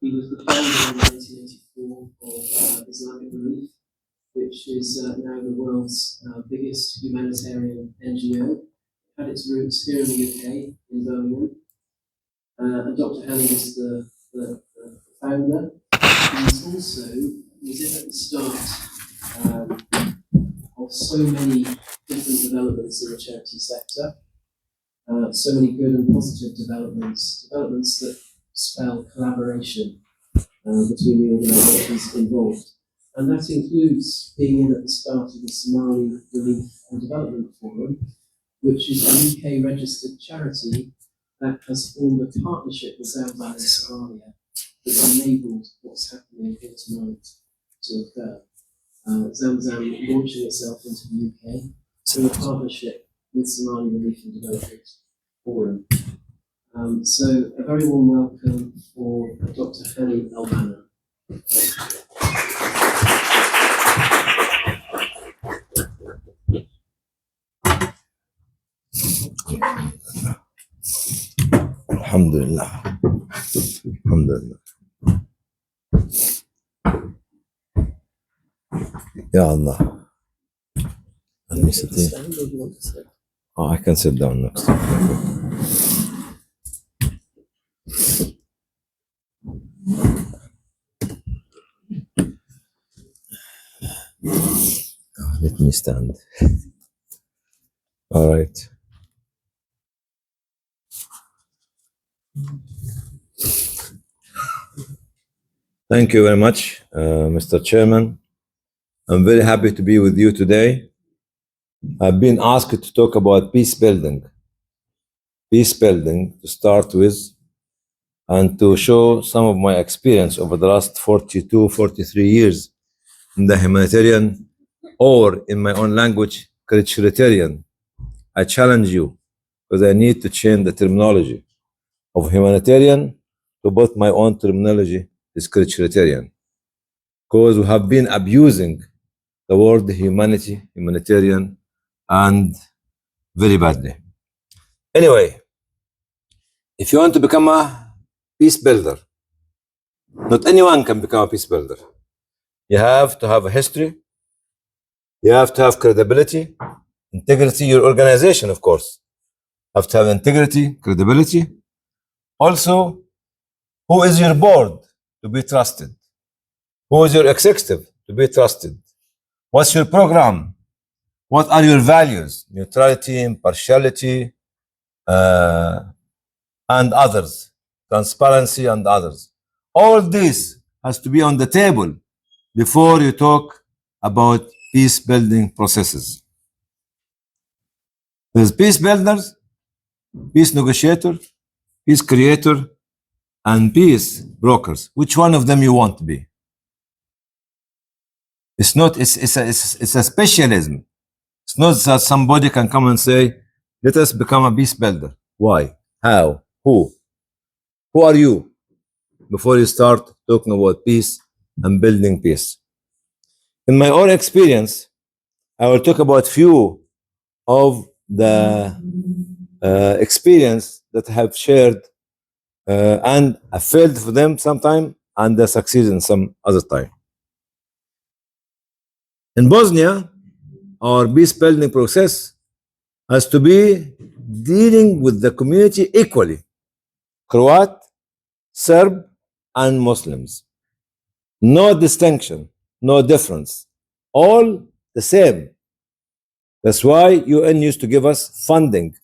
He was the founder in 1984 of Islamic Relief, which is now the world's biggest humanitarian NGO. It had its roots here in the UK, in Birmingham. And Dr. Hanning is the founder. He's also, he's at the start of so many different developments in the charity sector, so many good and positive developments that spell collaboration between the organisations involved. And that includes being in at the start of the Somali Relief and Development Forum, which is a UK registered charity that has formed a partnership with ZAMZAM in Somalia that's enabled what's happening here tonight to occur. ZAMZAM launching itself into the UK through a partnership with Somali Relief and Development Forum. So a very warm welcome for Dr. Hani Al-Banna. Alhamdulillah. Alhamdulillah. Ya Allah. Let me sit here. Oh, I can sit down next. Let me stand. All right. Thank you very much, Mr. Chairman. I'm very happy to be with you today. I've been asked to talk about peace building. Peace building to start with, and to show some of my experience over the last 42, 43 years in the humanitarian, or in my own language, humanitarian. I challenge you, because I need to change the terminology of humanitarian to both my own terminology is humanitarian. Because we have been abusing the word humanity, humanitarian, and very badly. Anyway, if you want to become a peace builder, not anyone can become a peace builder. You have to have a history, you have to have credibility, integrity, your organization, of course, have to have integrity, credibility. Also, who is your board to be trusted? Who is your executive to be trusted? What's your program? What are your values? Neutrality, impartiality, and others. Transparency and others. All this has to be on the table before you talk about peace building processes. There's peace builders, peace negotiator, peace creator, and peace brokers. Which one of them you want to be? It's not, it's a specialism. It's not that somebody can come and say, let us become a peace builder. Why? How? Who? Who are you? Before you start talking about peace and building peace. In my own experience, I will talk about few of the experience that I have shared, and I failed for them sometime and I succeeded in some other time. In Bosnia, our peace building process has to be dealing with the community equally, Croat, Serb, and Muslims. No distinction, no difference, all the same. That's why UN used to give us funding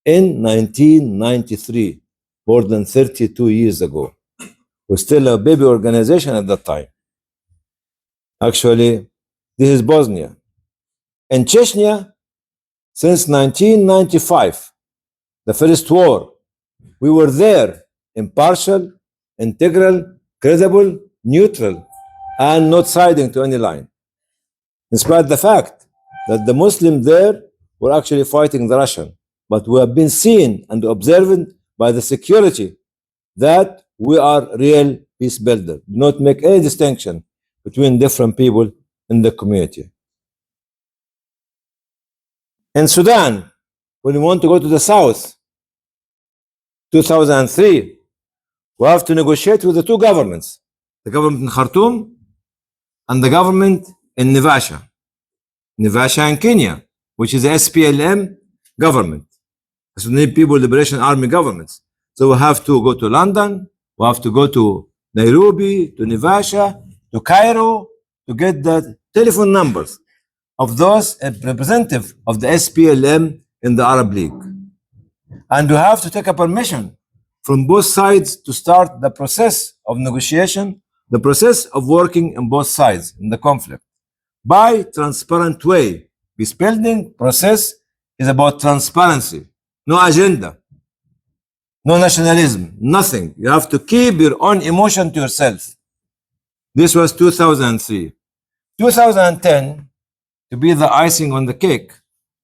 in 1993, more than 32 years ago. We're still a baby organization at that time. Actually, this is Bosnia. In Chechnya, since 1995, the first war, we were there, impartial, integral, credible, neutral, and not siding to any line. Despite the fact that the Muslims there were actually fighting the Russian. But we have been seen and observed by the security that we are real peace builders. Do not make any distinction between different people in the community. In Sudan, when we want to go to the south, 2003, we have to negotiate with the two governments, the government in Khartoum and the government in Naivasha in Kenya, which is the SPLM government, the Sudanese People Liberation Army governments. So we have to go to London, we have to go to Nairobi, to Naivasha, to Cairo, to get the telephone numbers of those representatives of the SPLM in the Arab League. And you have to take a permission from both sides to start the process of negotiation, the process of working on both sides in the conflict by transparent way. Peace building process is about transparency, no agenda, no nationalism, nothing. You have to keep your own emotion to yourself. This was 2003. 2010, to be the icing on the cake,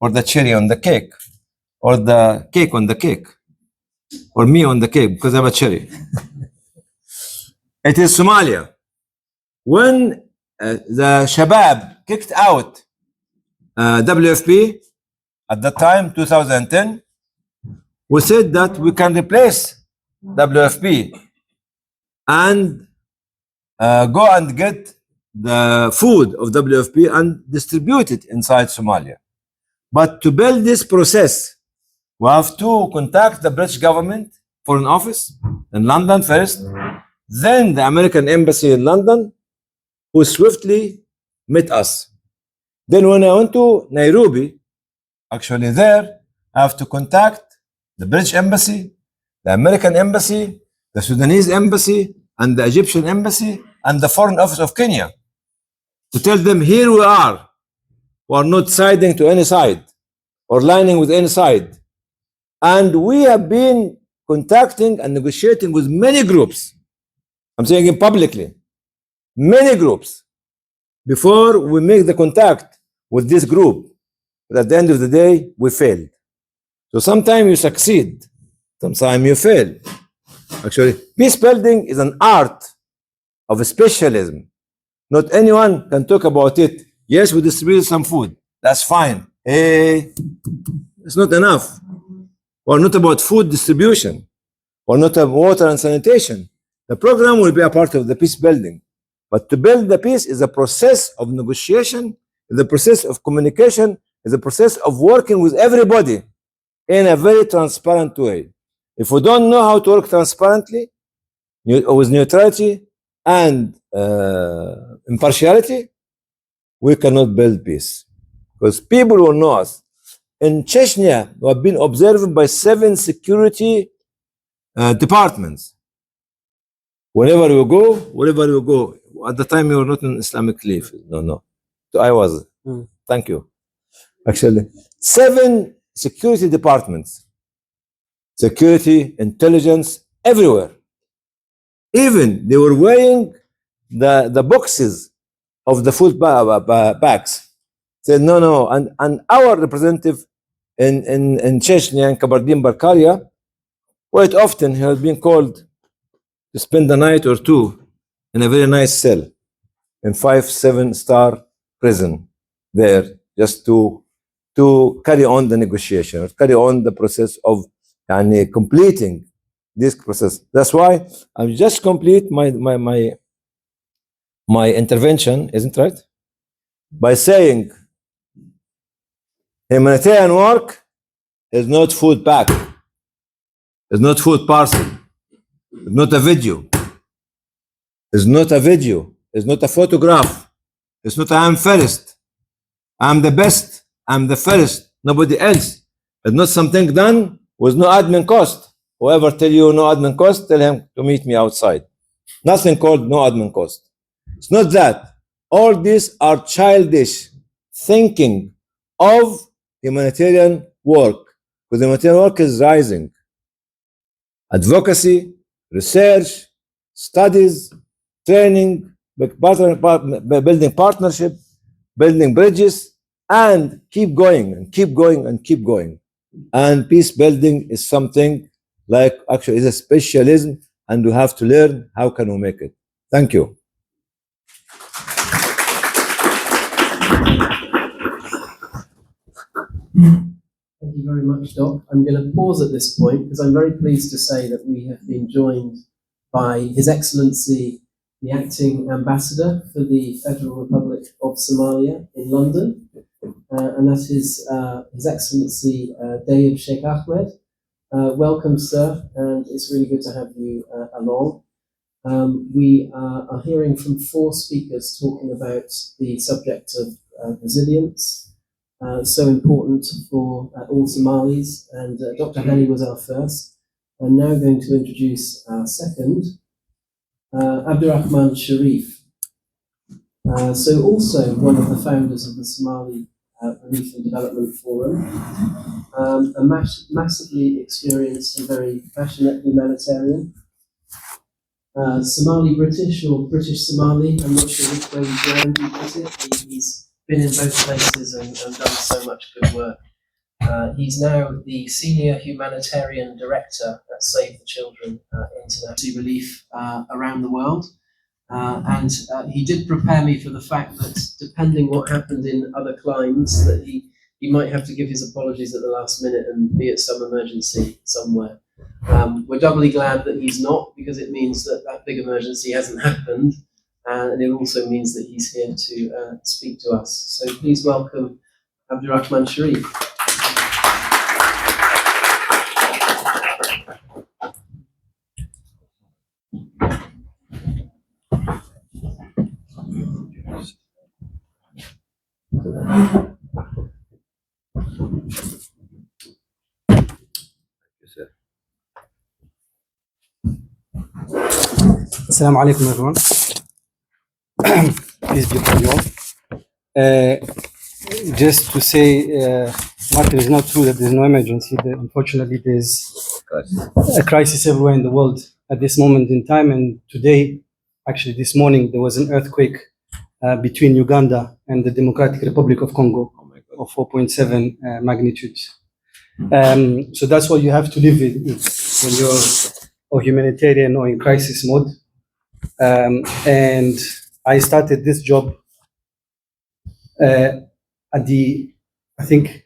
or the cherry on the cake, or the cake on the cake, or me on the cake, because I have a cherry. It is Somalia. When the Shabab kicked out WFP, at that time, 2010, we said that we can replace WFP and go and get the food of WFP and distribute it inside Somalia. But to build this process, we have to contact the British government foreign office in London first, then the American embassy in London, who swiftly met us. Then when I went to Nairobi, actually there, I have to contact the British embassy, the American embassy, the Sudanese embassy, and the Egyptian embassy, and the foreign office of Kenya, to tell them, here we are not siding to any side or lining with any side. And we have been contacting and negotiating with many groups. I'm saying it publicly, many groups, before we make the contact with this group. But at the end of the day, we failed. So sometimes you succeed, sometimes you fail. Actually, peace building is an art of a specialism. Not anyone can talk about it. Yes, we distributed some food. That's fine. It's not enough. We're not about food distribution. We're not about water and sanitation. The program will be a part of the peace building. But to build the peace is a process of negotiation, is a process of communication, is a process of working with everybody in a very transparent way. If we don't know how to work transparently, with neutrality and impartiality, we cannot build peace. Because people will know us. In Chechnya, we have been observed by 7 security departments. Wherever you go, at the time you were not in Islamic Leaf. No. So I was. Thank you. Actually, 7 security departments, security, intelligence, everywhere. Even they were weighing the boxes of the food bags. Said no, and our representative in Chechnya and Kabardine-Balkaria, quite often he has been called to spend a night or two in a very nice cell in 5-7-star prison there, just to carry on the negotiation, carry on the process of completing this process. That's why I just complete my intervention, isn't right? By saying humanitarian work is not food pack, is not food parcel, is not a video, is not a video, is not a photograph, it's not I'm first, I'm the best, I'm the first, nobody else. It's not something done with no admin cost. Whoever tell you no admin cost, tell him to meet me outside. Nothing called no admin cost. It's not that. All these are childish thinking of humanitarian work, because humanitarian work is rising. Advocacy, research, studies, training, building partnership, building bridges, and keep going and keep going and keep going. And peace building is something like, actually is a specialism, and we have to learn how can we make it. Thank you. Thank you very much, Doc. I'm going to pause at this point because I'm very pleased to say that we have been joined by His Excellency, the Acting Ambassador for the Federal Republic of Somalia in London, and that is His Excellency Dayib Sheikh Ahmed. Welcome, sir, and it's really good to have you along. We are hearing from 4 speakers talking about the subject of resilience, so important for all Somalis, and Dr. Hani was our first. I'm now going to introduce our second, Abdurrahman Sharif. So also one of the founders of the Somali Relief and Development Forum, a massively experienced and very passionate humanitarian. Somali British or British Somali, I'm not sure which way round you put it. He's been in both places and done so much good work. He's now the Senior Humanitarian Director at Save the Children International Relief around the world. And he did prepare me for the fact that depending what happened in other climes, that he might have to give his apologies at the last minute and be at some emergency somewhere. We're doubly glad that he's not, because it means that that big emergency hasn't happened, and it also means that he's here to speak to us. So please welcome Abdurrahman Sharif. Assalamu alaikum, everyone. Please be with you all. Just to say, Martin, it's not true that there's no emergency. Unfortunately, there's a crisis everywhere in the world at this moment in time. And today, actually this morning, there was an earthquake between Uganda and the Democratic Republic of Congo of 4.7 magnitude. So that's what you have to live with when you're or humanitarian or in crisis mode. And I started this job at the, I think,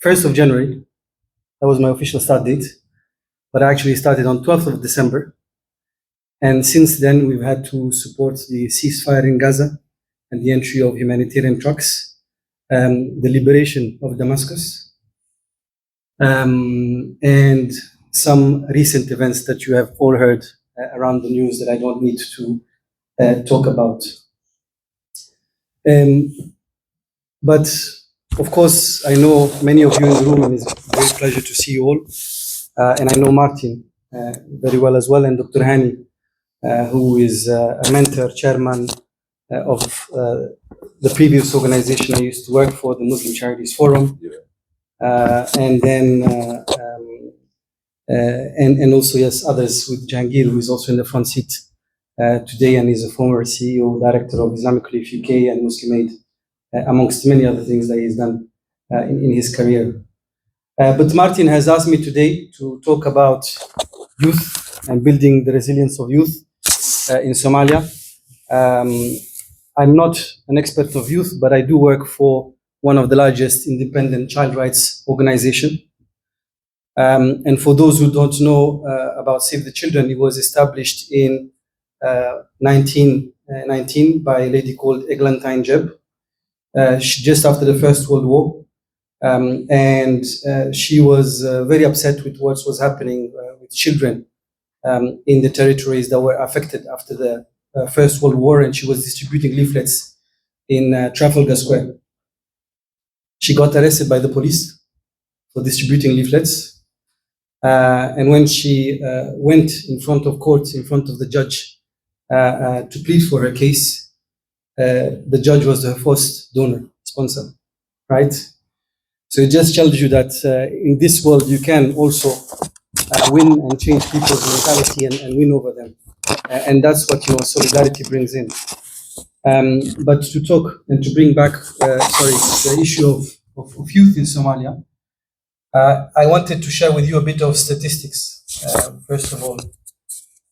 1st of January. That was my official start date. But I actually started on 12th of December. And since then, we've had to support the ceasefire in Gaza and the entry of humanitarian trucks, the liberation of Damascus, and some recent events that you have all heard around the news that I don't need to talk about. But of course, I know many of you in the room, and it's a great pleasure to see you all. And I know Martin very well as well, and Dr. Hani, who is a mentor, chairman of the previous organization I used to work for, the Muslim Charities Forum. And then and also, yes, others with Jahangir, who is also in the front seat today, and is a former CEO, director of Islamic Relief UK and Muslim Aid, amongst many other things that he's done in his career. But Martin has asked me today to talk about youth and building the resilience of youth in Somalia. I'm not an expert of youth, but I do work for one of the largest independent child rights organizations. And for those who don't know about Save the Children, it was established in 1919 by a lady called Eglantine Jebb, just after the First World War. And she was very upset with what was happening with children in the territories that were affected after the First World War, and she was distributing leaflets in Trafalgar Square. She got arrested by the police for distributing leaflets. And when she went in front of court, in front of the judge, to plead for her case, the judge was her first donor, sponsor, right? So it just tells you that in this world, you can also win and change people's mentality and win over them. And that's what solidarity brings in. But to talk and to bring back, the issue of youth in Somalia, I wanted to share with you a bit of statistics. First of all,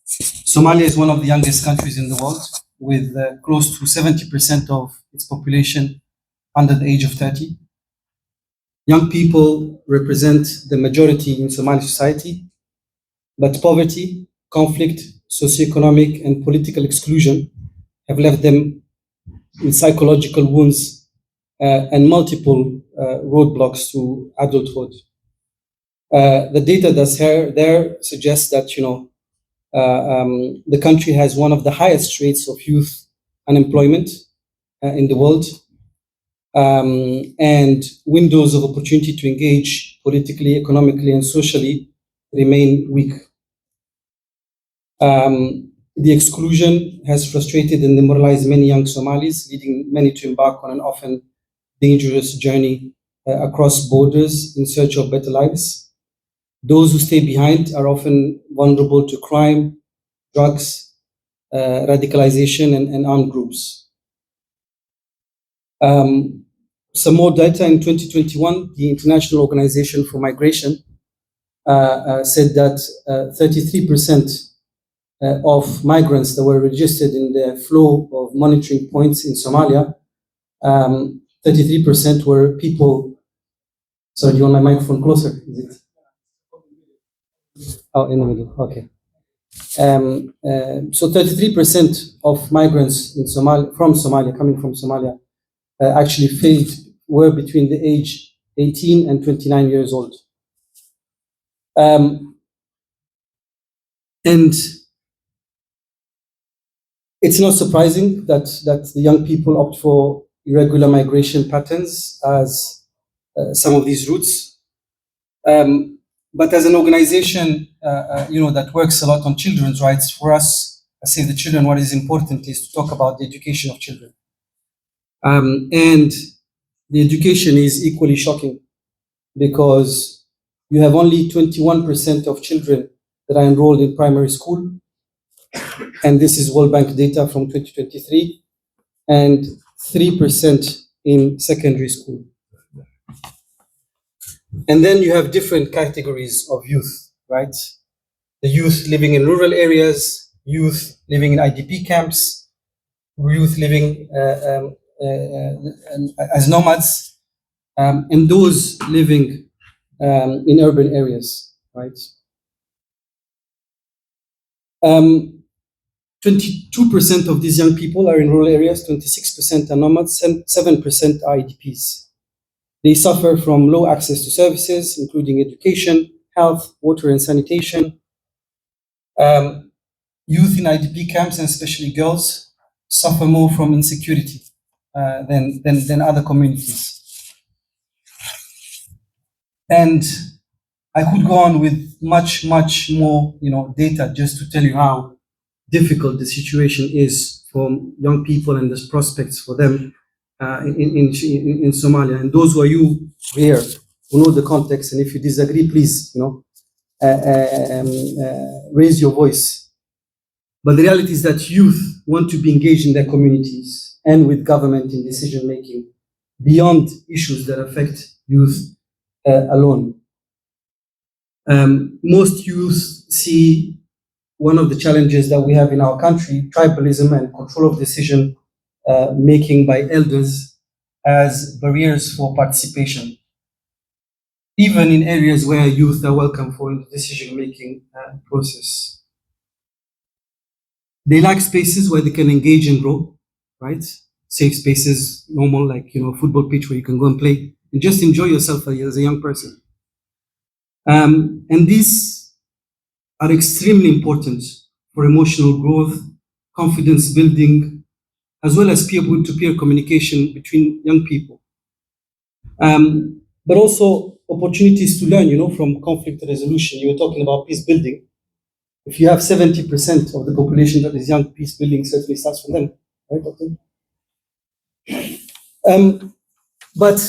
Somalia is one of the youngest countries in the world, with close to 70% of its population under the age of 30. Young people represent the majority in Somali society, but poverty, conflict, socioeconomic, and political exclusion have left them with psychological wounds and multiple roadblocks to adulthood. The data that's there suggests that the country has one of the highest rates of youth unemployment in the world, and windows of opportunity to engage politically, economically, and socially remain weak. The exclusion has frustrated and demoralized many young Somalis, leading many to embark on an often dangerous journey across borders in search of better lives. Those who stay behind are often vulnerable to crime, drugs, radicalization, and armed groups. Some more data in 2021, the International Organization for Migration said that 33% of migrants that were registered in the flow of monitoring points in Somalia, 33% were people. Sorry, do you want my microphone closer? Is it? Oh, in the middle. Okay. So 33% of migrants in from Somalia, coming from Somalia, actually were between the age 18 and 29 years old. And it's not surprising that the young people opt for irregular migration patterns as some of these routes. But as an organization, that works a lot on children's rights, for us, as Save the Children, what is important is to talk about the education of children. And the education is equally shocking because you have only 21% of children that are enrolled in primary school. And this is World Bank data from 2023, and 3% in secondary school. And then you have different categories of youth, right? The youth living in rural areas, youth living in IDP camps, youth living as nomads, and those living in urban areas, right? 22% of these young people are in rural areas, 26% are nomads, 7% are IDPs. They suffer from low access to services, including education, health, water, and sanitation. Youth in IDP camps, and especially girls, suffer more from insecurity than other communities. And I could go on with much more, data just to tell you how difficult the situation is for young people and the prospects for them in Somalia. And those who are you here who know the context, and if you disagree, please, raise your voice. But the reality is that youth want to be engaged in their communities and with government in decision making beyond issues that affect youth alone. Most youth see one of the challenges that we have in our country, tribalism and control of decision making by elders, as barriers for participation, even in areas where youth are welcome for the decision-making process. They lack spaces where they can engage and grow, right? Safe spaces, normal, like, football pitch where you can go and play and just enjoy yourself as a young person. And these are extremely important for emotional growth, confidence building, as well as peer-to-peer communication between young people. But also opportunities to learn, from conflict resolution. You were talking about peace building. If you have 70% of the population that is young, peace building certainly starts from them, right, Doctor? But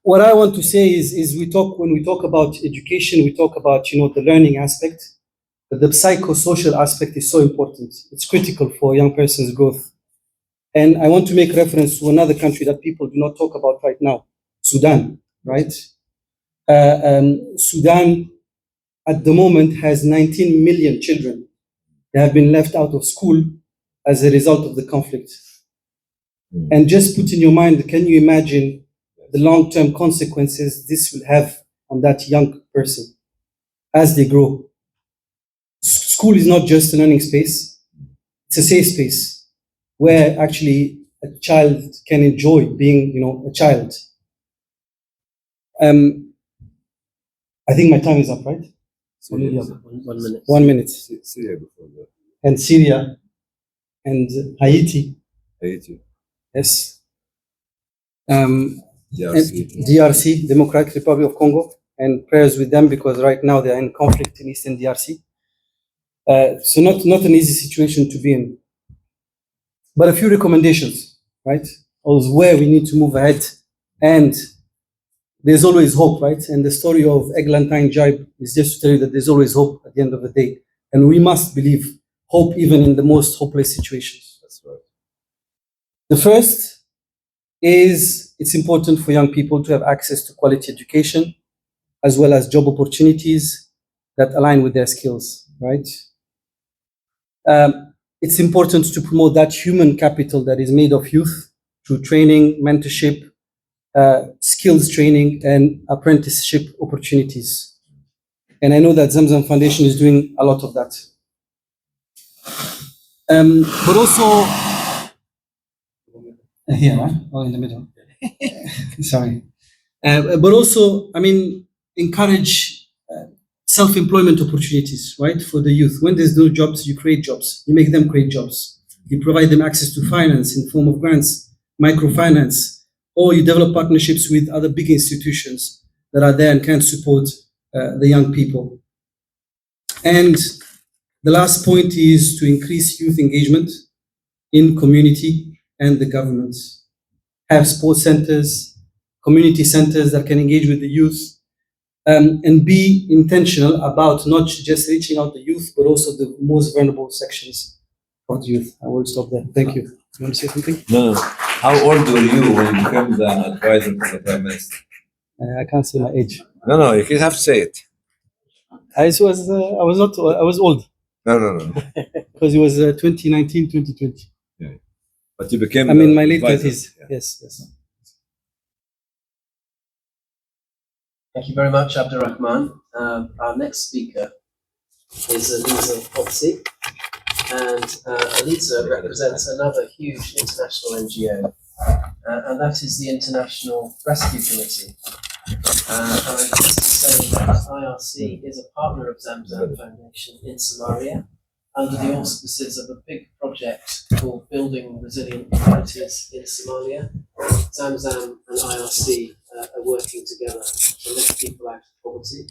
what I want to say is when we talk about education, we talk about, the learning aspect, but the psychosocial aspect is so important. It's critical for a young person's growth. And I want to make reference to another country that people do not talk about right now, Sudan, right? Sudan at the moment has 19 million children that have been left out of school as a result of the conflict. And just put in your mind, can you imagine the long-term consequences this will have on that young person as they grow? school is not just a learning space, it's a safe space where actually a child can enjoy being, a child. I think my time is up, right? So 1 minute. 1 minute. Syria before that. And Syria and Haiti. Haiti. Yes. And DRC. DRC, Democratic Republic of Congo, and prayers with them because right now they are in conflict in Eastern DRC. So not an easy situation to be in. But a few recommendations, right? Of where we need to move ahead. And there's always hope, right? And the story of Eglantine Jibe is just to tell you that there's always hope at the end of the day. And we must believe hope even in the most hopeless situations. That's right. The first is it's important for young people to have access to quality education as well as job opportunities that align with their skills, right? It's important to promote that human capital that is made of youth through training, mentorship, skills training, and apprenticeship opportunities. And I know that ZAMZAM Foundation is doing a lot of that. But also, here, right? Oh, in the middle. Sorry. But also, encourage self-employment opportunities, right, for the youth. When there's no jobs, you create jobs. You make them create jobs. You provide them access to finance in the form of grants, microfinance, or you develop partnerships with other big institutions that are there and can support the young people. And the last point is to increase youth engagement in community and the government. Have sports centers, community centers that can engage with the youth, and be intentional about not just reaching out the youth, but also the most vulnerable sections of the youth. I will stop there. Thank you. You want to say something? No. How old were you when you became the advisor to the Prime Minister? I can't say my age. No, you have to say it. I was old. No. Because it was 2019, 2020. Yeah. But you became my late advisor. 30s. Yeah. Yes. Thank you very much, Abdurrahman. Our next speaker is Eliza Potsi, and Eliza represents another huge international NGO, and that is the International Rescue Committee. And I'm pleased to say that IRC is a partner of ZAMZAM Foundation in Somalia, under the auspices of a big project called Building Resilient Communities in Somalia. ZAMZAM and IRC are working together to lift people out of poverty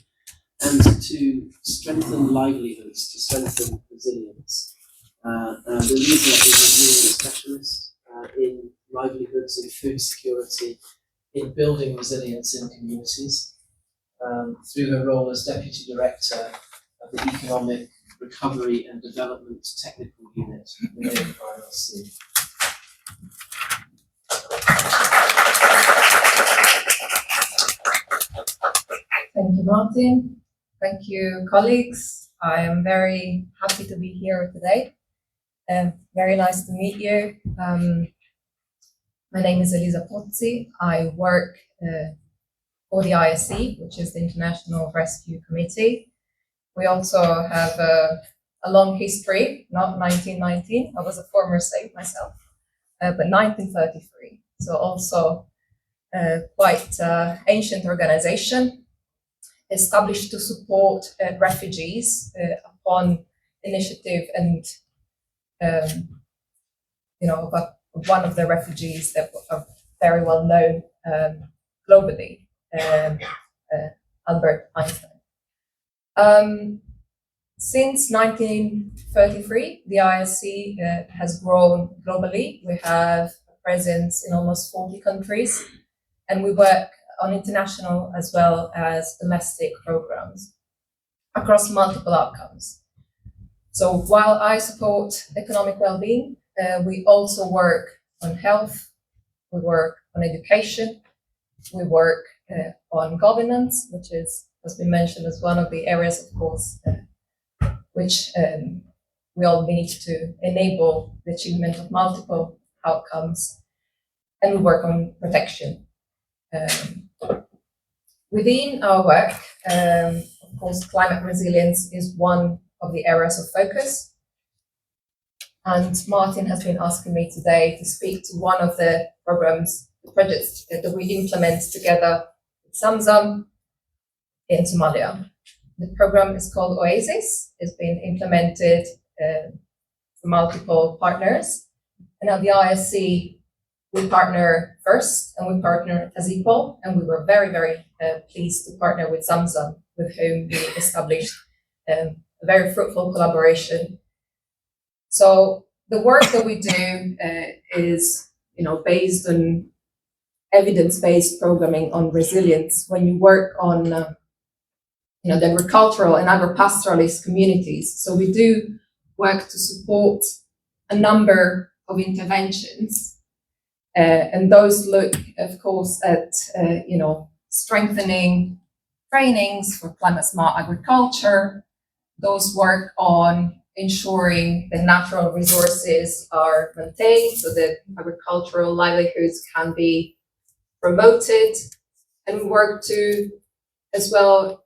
and to strengthen livelihoods, to strengthen resilience. And Eliza is a real specialist in livelihoods, in food security, in building resilience in communities, through her role as Deputy Director of the Economic Recovery and Development Technical Unit within IRC. Thank you, Martin. Thank you, colleagues. I am very happy to be here today. Very nice to meet you. My name is Eliza Potsi. I work for the ISC, which is the International Rescue Committee. We also have a long history, not 1919. I was a former slave myself, but 1933. So also quite ancient organization, established to support refugees upon initiative and about one of the refugees that are very well known globally, Albert Einstein. Since 1933, the ISC has grown globally. We have a presence in almost 40 countries, and we work on international as well as domestic programs across multiple outcomes. So while I support economic well-being, we also work on health, we work on education, we work on governance, which has been mentioned as one of the areas, of course, which we all need to enable the achievement of multiple outcomes, and we work on protection. Within our work, of course, climate resilience is one of the areas of focus. And Martin has been asking me today to speak to one of the projects that we implement together with ZAMZAM in Somalia. The program is called Oasis. It's been implemented for multiple partners. And at the ISC, we partner first and we partner as equal. And we were very, very pleased to partner with ZAMZAM, with whom we established a very fruitful collaboration. So the work that we do is, based on evidence-based programming on resilience. When you work on, the agricultural and agro-pastoralist communities, so we do work to support a number of interventions, and those look, of course, at strengthening trainings for climate-smart agriculture. Those work on ensuring that natural resources are maintained so that agricultural livelihoods can be promoted, and we work to as well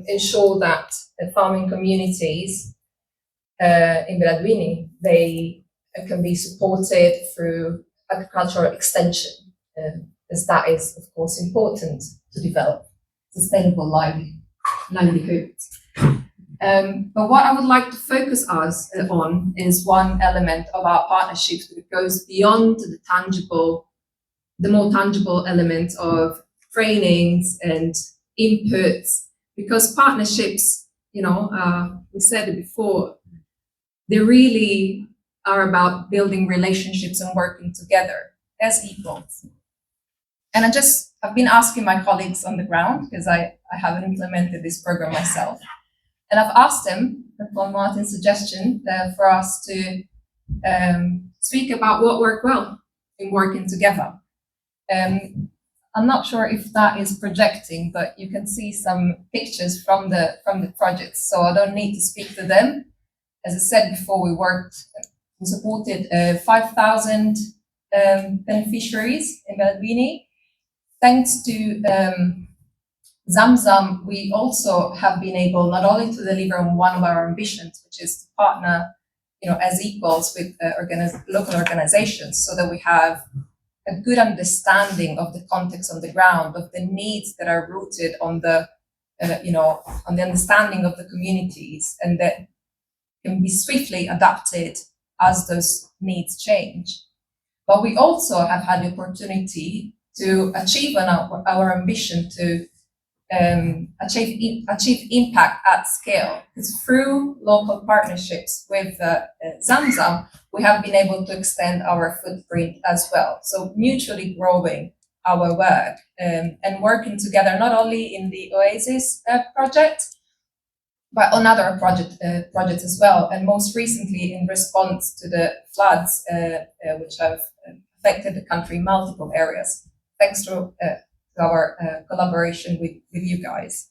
ensure that the farming communities in Beledweyne, they can be supported through agricultural extension, as that is, of course, important to develop sustainable livelihoods. But what I would like to focus us on is one element of our partnerships that goes beyond the more tangible elements of trainings and inputs, because partnerships, we said it before, they really are about building relationships and working together as equals. And I've been asking my colleagues on the ground, because I haven't implemented this program myself. And I've asked them, upon Martin's suggestion, for us to speak about what worked well in working together. I'm not sure if that is projecting, but you can see some pictures from the projects, so I don't need to speak to them. As I said before, we supported 5,000 beneficiaries in Beledweyne. Thanks to ZAMZAM, we also have been able not only to deliver on one of our ambitions, which is to partner, as equals with local organizations, so that we have a good understanding of the context on the ground, of the needs that are rooted on the, on the understanding of the communities, and that can be swiftly adapted as those needs change. But we also have had the opportunity to achieve on our ambition to achieve impact at scale. Because through local partnerships with ZAMZAM, we have been able to extend our footprint as well. So mutually growing our work and working together, not only in the Oasis project, but on other projects as well. And most recently, in response to the floods, which have affected the country in multiple areas, thanks to our collaboration with you guys.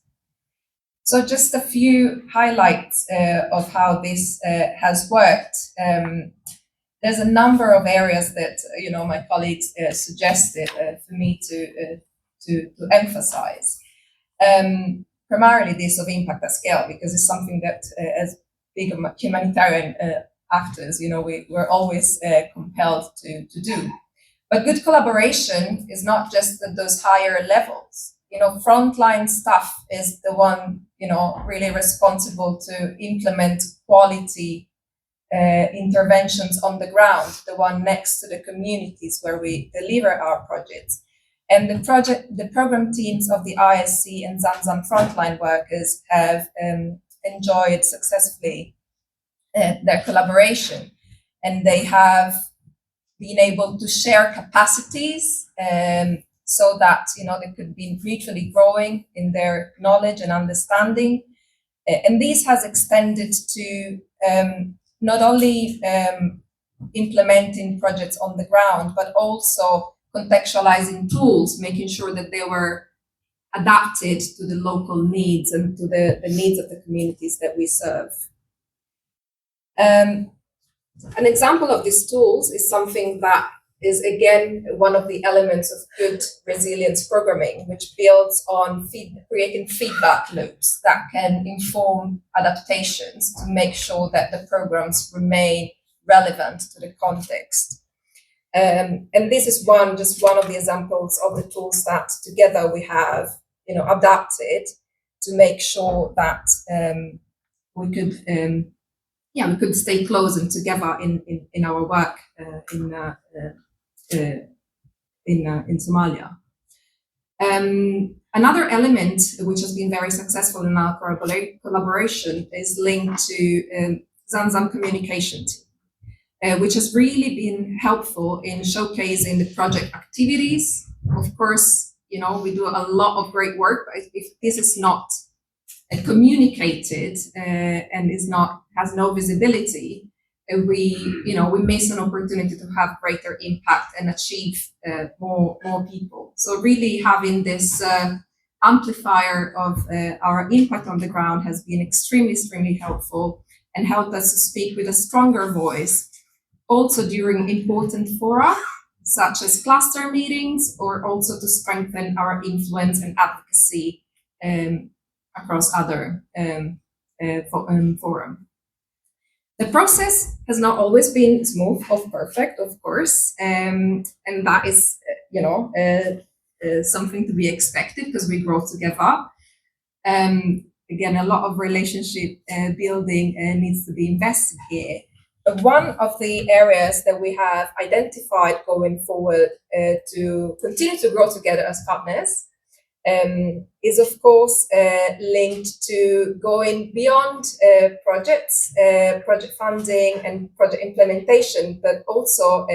So just a few highlights of how this has worked. There's a number of areas that my colleagues suggested for me to emphasize. Primarily this of impact at scale, because it's something that as big humanitarian actors, we're always compelled to do. But good collaboration is not just at those higher levels. Frontline staff is the one, really responsible to implement quality interventions on the ground, the one next to the communities where we deliver our projects. And the program teams of the ISC and ZAMZAM frontline workers have enjoyed successfully their collaboration, and they have been able to share capacities so that they could be mutually growing in their knowledge and understanding. And this has extended to not only implementing projects on the ground, but also contextualizing tools, making sure that they were adapted to the local needs and to the needs of the communities that we serve. An example of these tools is something that is again one of the elements of good resilience programming, which builds on creating feedback loops that can inform adaptations to make sure that the programs remain relevant to the context. And this is just one of the examples of the tools that together we have, adapted to make sure that we could stay close and together in our work in Somalia. Another element which has been very successful in our collaboration is linked to ZAMZAM communication team, which has really been helpful in showcasing the project activities. Of course, we do a lot of great work, but if this is not communicated and has no visibility, we miss an opportunity to have greater impact and achieve more people. So really having this amplifier of our impact on the ground has been extremely helpful and helped us to speak with a stronger voice, also during important fora, such as cluster meetings, or also to strengthen our influence and advocacy across other forums. The process has not always been smooth or perfect, of course, and that is, something to be expected because we grow together. Again, a lot of relationship building needs to be invested here. But one of the areas that we have identified going forward to continue to grow together as partners is, of course, linked to going beyond projects, project funding and project implementation, but also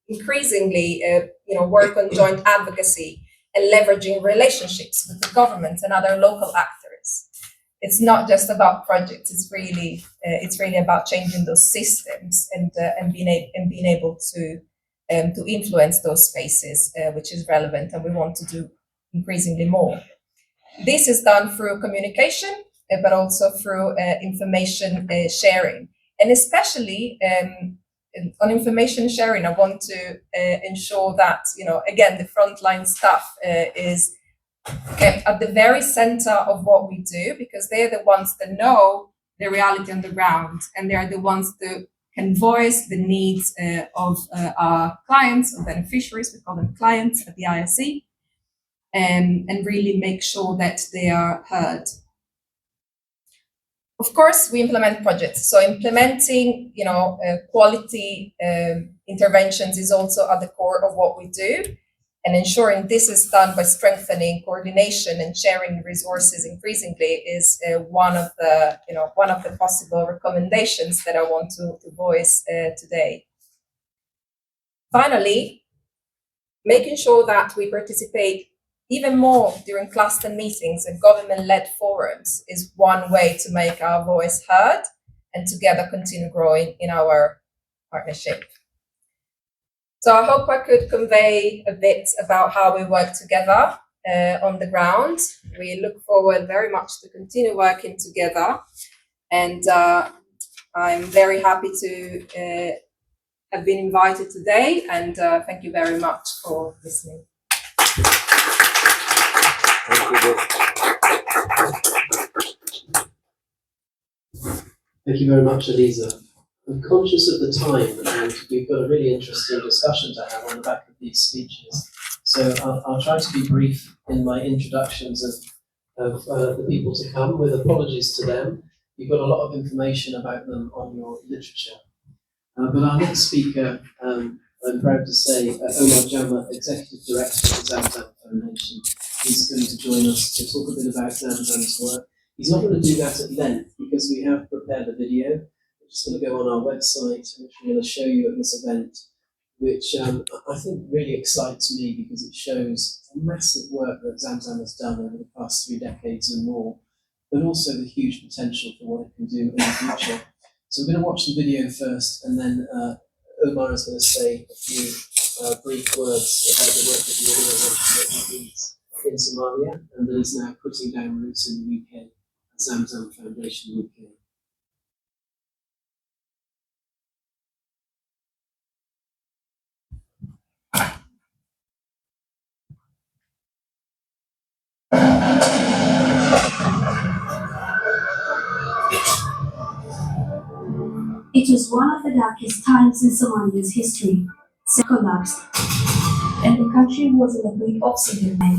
increasingly, work on joint advocacy and leveraging relationships with the government and other local actors. It's not just about projects; it's really about changing those systems and being able to influence those spaces, which is relevant, and we want to do increasingly more. This is done through communication, but also through information sharing. And especially on information sharing, I want to ensure that, again, the frontline staff is kept at the very center of what we do, because they're the ones that know the reality on the ground, and they are the ones that can voice the needs of our clients or beneficiaries. We call them clients at the ISC. And really make sure that they are heard. Of course, we implement projects. So implementing, quality interventions is also at the core of what we do, and ensuring this is done by strengthening coordination and sharing resources increasingly is one of the possible recommendations that I want to voice today. Finally, making sure that we participate even more during cluster meetings and government-led forums is one way to make our voice heard and together continue growing in our partnership. So I hope I could convey a bit about how we work together on the ground. We look forward very much to continue working together, and I'm very happy to have been invited today, and thank you very much for listening. Thank you very much, Eliza. I'm conscious of the time, and we've got a really interesting discussion to have on the back of these speeches. So I'll try to be brief in my introductions of the people to come, with apologies to them. You've got a lot of information about them on your literature. But our next speaker, I'm proud to say, Omar Jama, Executive Director of the ZAMZAM Foundation. He's going to join us to talk a bit about ZAMZAM's work. He's not going to do that at length because we have prepared a video, which is going to go on our website, which we're going to show you at this event, which I think really excites me because it shows the massive work that ZAMZAM has done over the past 3 decades and more, but also the huge potential for what it can do in the future. So we're going to watch the video first, and then Omar is going to say a few brief words about the work that the organisation leads in Somalia, and that is now putting down roots in the UK at ZAMZAM Foundation UK. It was one of the darkest times in Somalia's history. It collapsed, and the country was in a grip of civil war.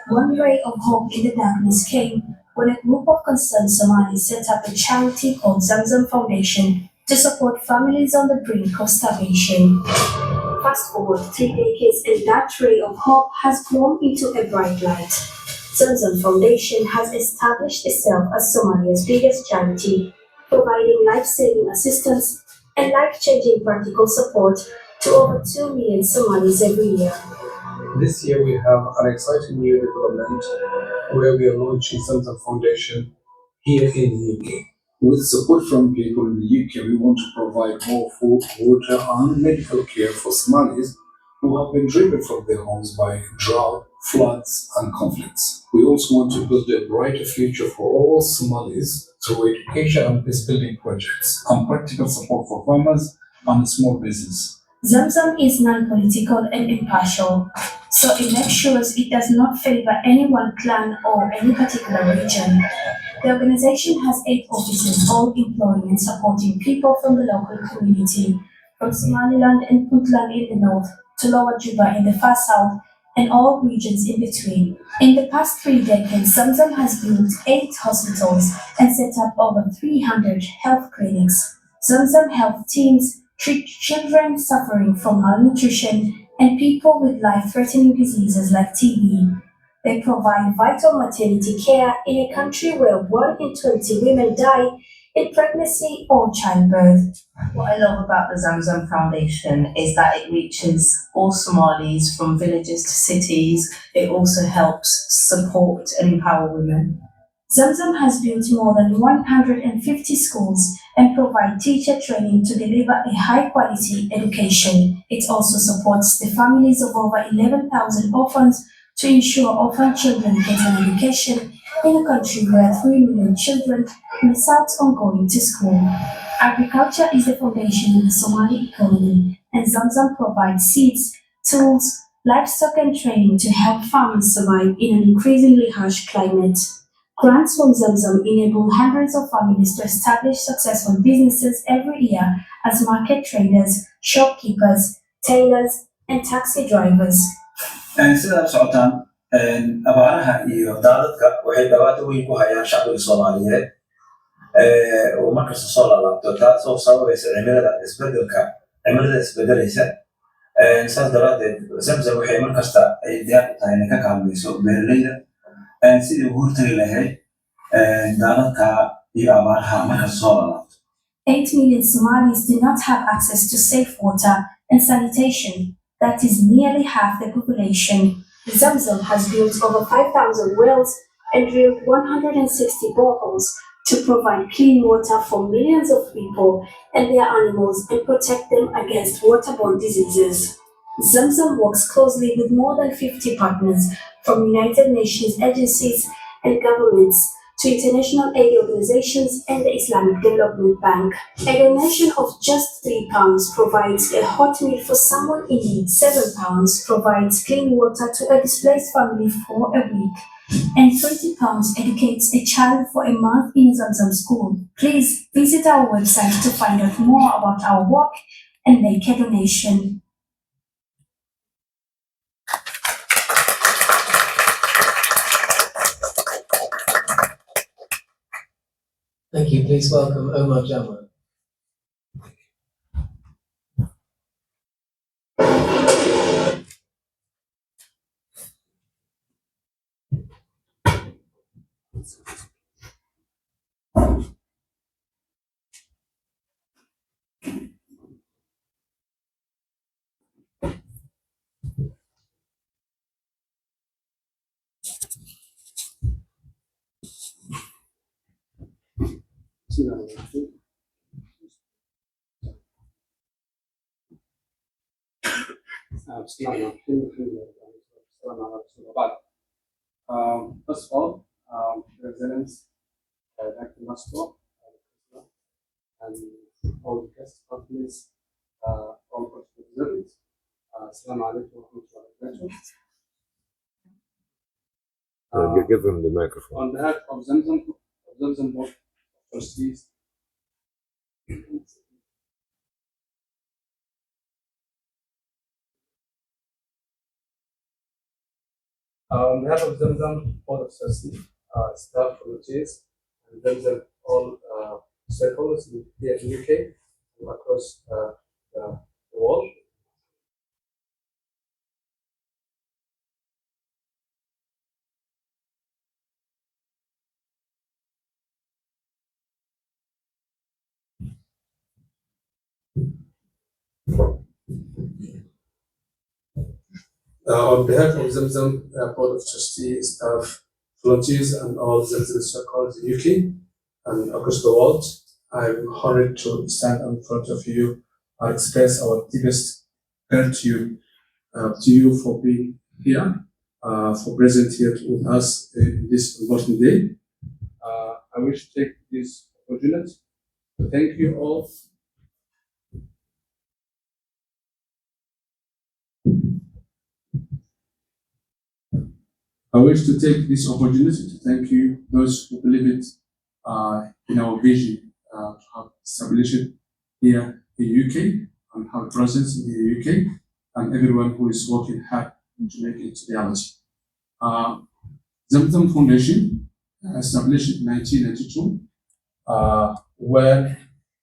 One ray of hope in the darkness came when a group of concerned Somalis set up a charity called ZAMZAM Foundation to support families on the brink of starvation. Fast forward 3 decades and that ray of hope has grown into a bright light. ZAMZAM Foundation has established itself as Somalia's biggest charity, providing life-saving assistance and life-changing practical support to over 2 million Somalis every year. This year we have an exciting new development where we are launching ZAMZAM Foundation here in the UK. With support from people in the UK, we want to provide more food, water, and medical care for Somalis who have been driven from their homes by drought, floods, and conflicts. We also want to build a brighter future for all Somalis through education and peace-building projects and practical support for farmers and small business. ZAMZAM is non-political and impartial, so it makes sure it does not favor any one clan or any particular region. The organization has 8 offices, all employing and supporting people from the local community, from Somaliland and Puntland in the north to Lower Juba in the far south, and all regions in between. In the past 3 decades, ZAMZAM has built 8 hospitals and set up over 300 health clinics. ZAMZAM health teams treat children suffering from malnutrition and people with life-threatening diseases like TB. They provide vital maternity care in a country where 1 in 20 women die in pregnancy or childbirth. What I love about the ZAMZAM Foundation is that it reaches all Somalis from villages to cities. It also helps support and empower women. ZAMZAM has built more than 150 schools and provide teacher training to deliver a high-quality education. It also supports the families of over 11,000 orphans to ensure orphan children get an education in a country where 3 million children miss out on going to school. Agriculture is the foundation of the Somali economy, and ZAMZAM provides seeds, tools, livestock and training to help farmers survive in an increasingly harsh climate. Grants from ZAMZAM enable hundreds of families to establish successful businesses every year as market traders, shopkeepers, tailors, and taxi drivers. sida socotaan abaaraha iyo daadadka waxay dhawaato weyn ku hayaan shacbiga Soomaaliyeed oo markasta soo laabto taasoo sababaysa cimilada isbedelaysa saas daraadeed ZAMZAM waxay markasta ay diyaar u tahay inay ka kaalmayso beeralayda sidii ugu hortagi lahayd daadadka iyo abaaraha markasta soo laabto. 8 million Somalis do not have access to safe water and sanitation. That is nearly half the population. ZAMZAM has built over 5,000 wells and drilled 160 boreholes to provide clean water for millions of people and their animals and protect them against waterborne diseases. ZAMZAM works closely with more than 50 partners, from United Nations agencies and governments to international aid organizations and the Islamic Development Bank. A donation of just £3 provides a hot meal for someone in need. £7 provides clean water to a displaced family for a week. And £20 educates a child for a month in ZAMZAM school. Please visit our website to find out more about our work and make a donation. Thank you. Please welcome Omar Jama. First of all, Your Excellency, Dr. Mastor, and all guest companies, all observers, Assalamu alaikum wa rahmatullahi wa barakatuh. Give him the microphone. On behalf of ZAMZAM Board of Trustees. On behalf of ZAMZAM Board of Trustees, staff, volunteers, and ZAMZAM all stakeholders here in the UK and across the world. On behalf of ZAMZAM Board of Trustees, staff, volunteers, and all ZAMZAM stakeholders in the UK and across the world, I'm honored to stand in front of you and express our deepest gratitude to you for being here, for present here with us in this important day. I wish to take this opportunity to thank you all. I wish to take this opportunity to thank you, those who believe it in our vision to have established it here in the UK and have presence in the UK, and everyone who is working hard to make it reality. ZAMZAM Foundation, established in 1992, where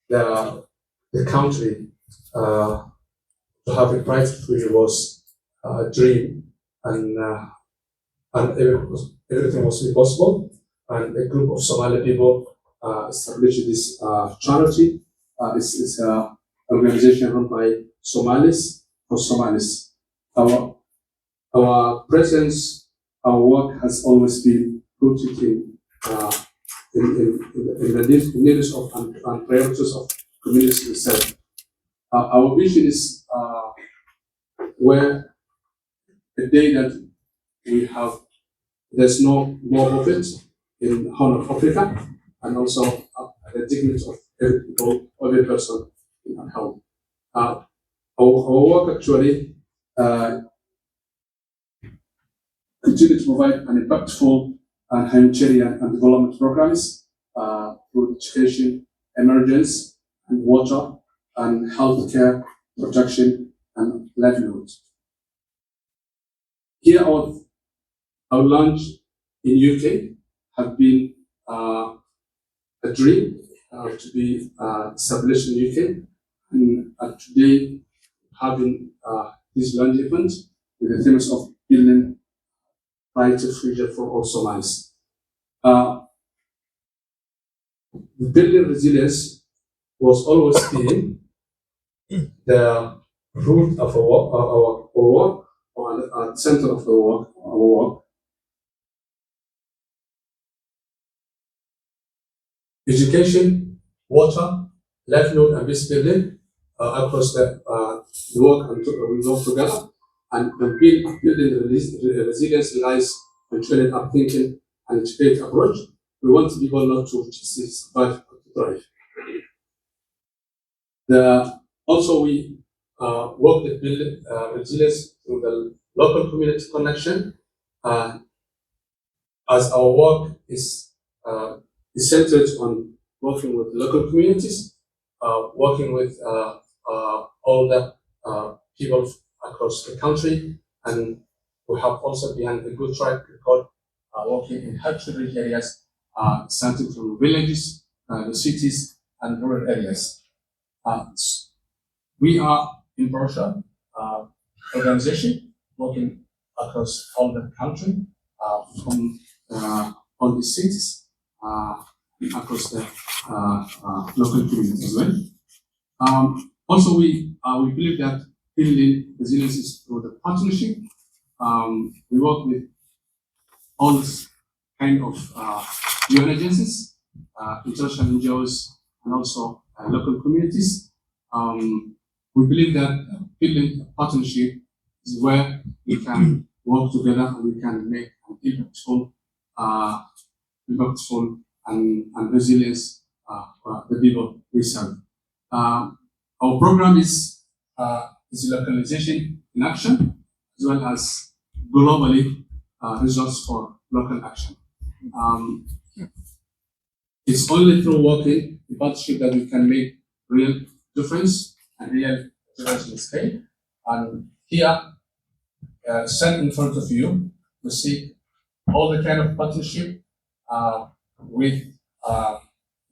the country to have a bright future was a dream, and everything was possible. And a group of Somali people established this charity. It's an organization run by Somalis for Somalis. Our presence, our work has always been rooted in the needs of and priorities of communities itself. Our vision is where the day that we have, there's no more of it in the Horn of Africa, and also the dignity of every person in our home. Our work actually continue to provide an impactful and humanitarian and development programs through education, emergency, and water, and healthcare, protection, and livelihood. Here, our launch in UK have been a dream to be established in UK, and today having this launch event with the themes of building brighter future for all Somalis. Building resilience was always been the root of our work, or the center of our work. Education, water, livelihood, and peace building across the work, and we work together. And building resilience lies on training up thinking and integrated approach. We want people not to just survive, but to thrive. Also, we work with building resilience through the local community connection, as our work is centered on working with local communities, working with all the people across the country, and we have also behind a good track record working in hard-to-reach areas, starting from villages, the cities, and rural areas. We are in Borussia organization working across all the country, from all the cities, across the local community as well. Also, we believe that building resilience is through the partnership. We work with all kind of UN agencies, international NGOs, and also local communities. We believe that building a partnership is where we can work together and we can make an impactful and resilience for the people we serve. Our program is localization in action, as well as globally results for local action. It's only through working in partnership that we can make real difference and real international scale. And here, stand in front of you to see all the kind of partnership with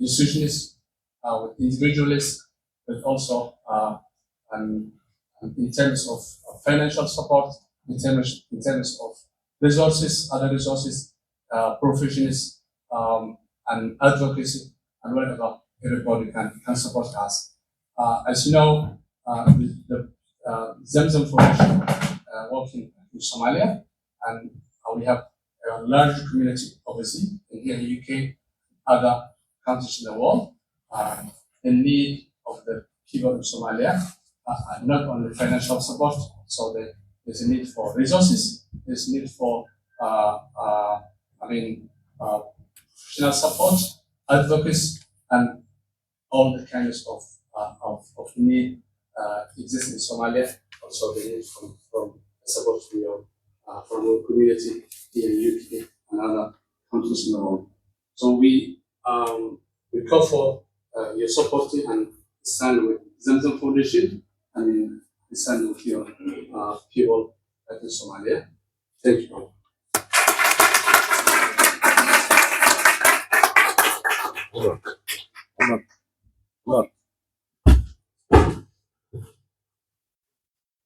institutions, with individuals, but also and in terms of financial support, in terms of resources, other resources, professionals, and advocacy, and whatever everybody can support us. As you know, the ZAMZAM Foundation working in Somalia, and we have a large community overseas in here in the UK, other countries in the world. The need of the people in Somalia, not only financial support, so there's a need for resources, there's a need for professional support, advocacy, and all the kinds of need exist in Somalia. Also, the need from support from your community here in UK and other countries in the world. So we call for your support and stand with ZAMZAM Foundation and stand with your people in Somalia. Thank you.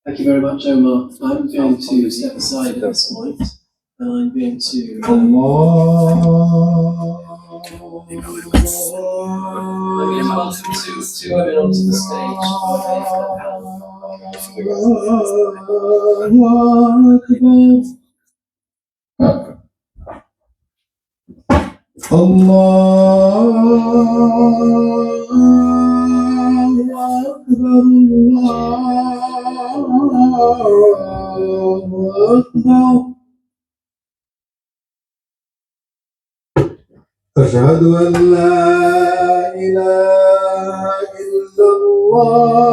Thank you very much, Omar. I'm going to step aside at this point, and I'm going to welcome two women onto the stage. أشهد أن لا إله إلا الله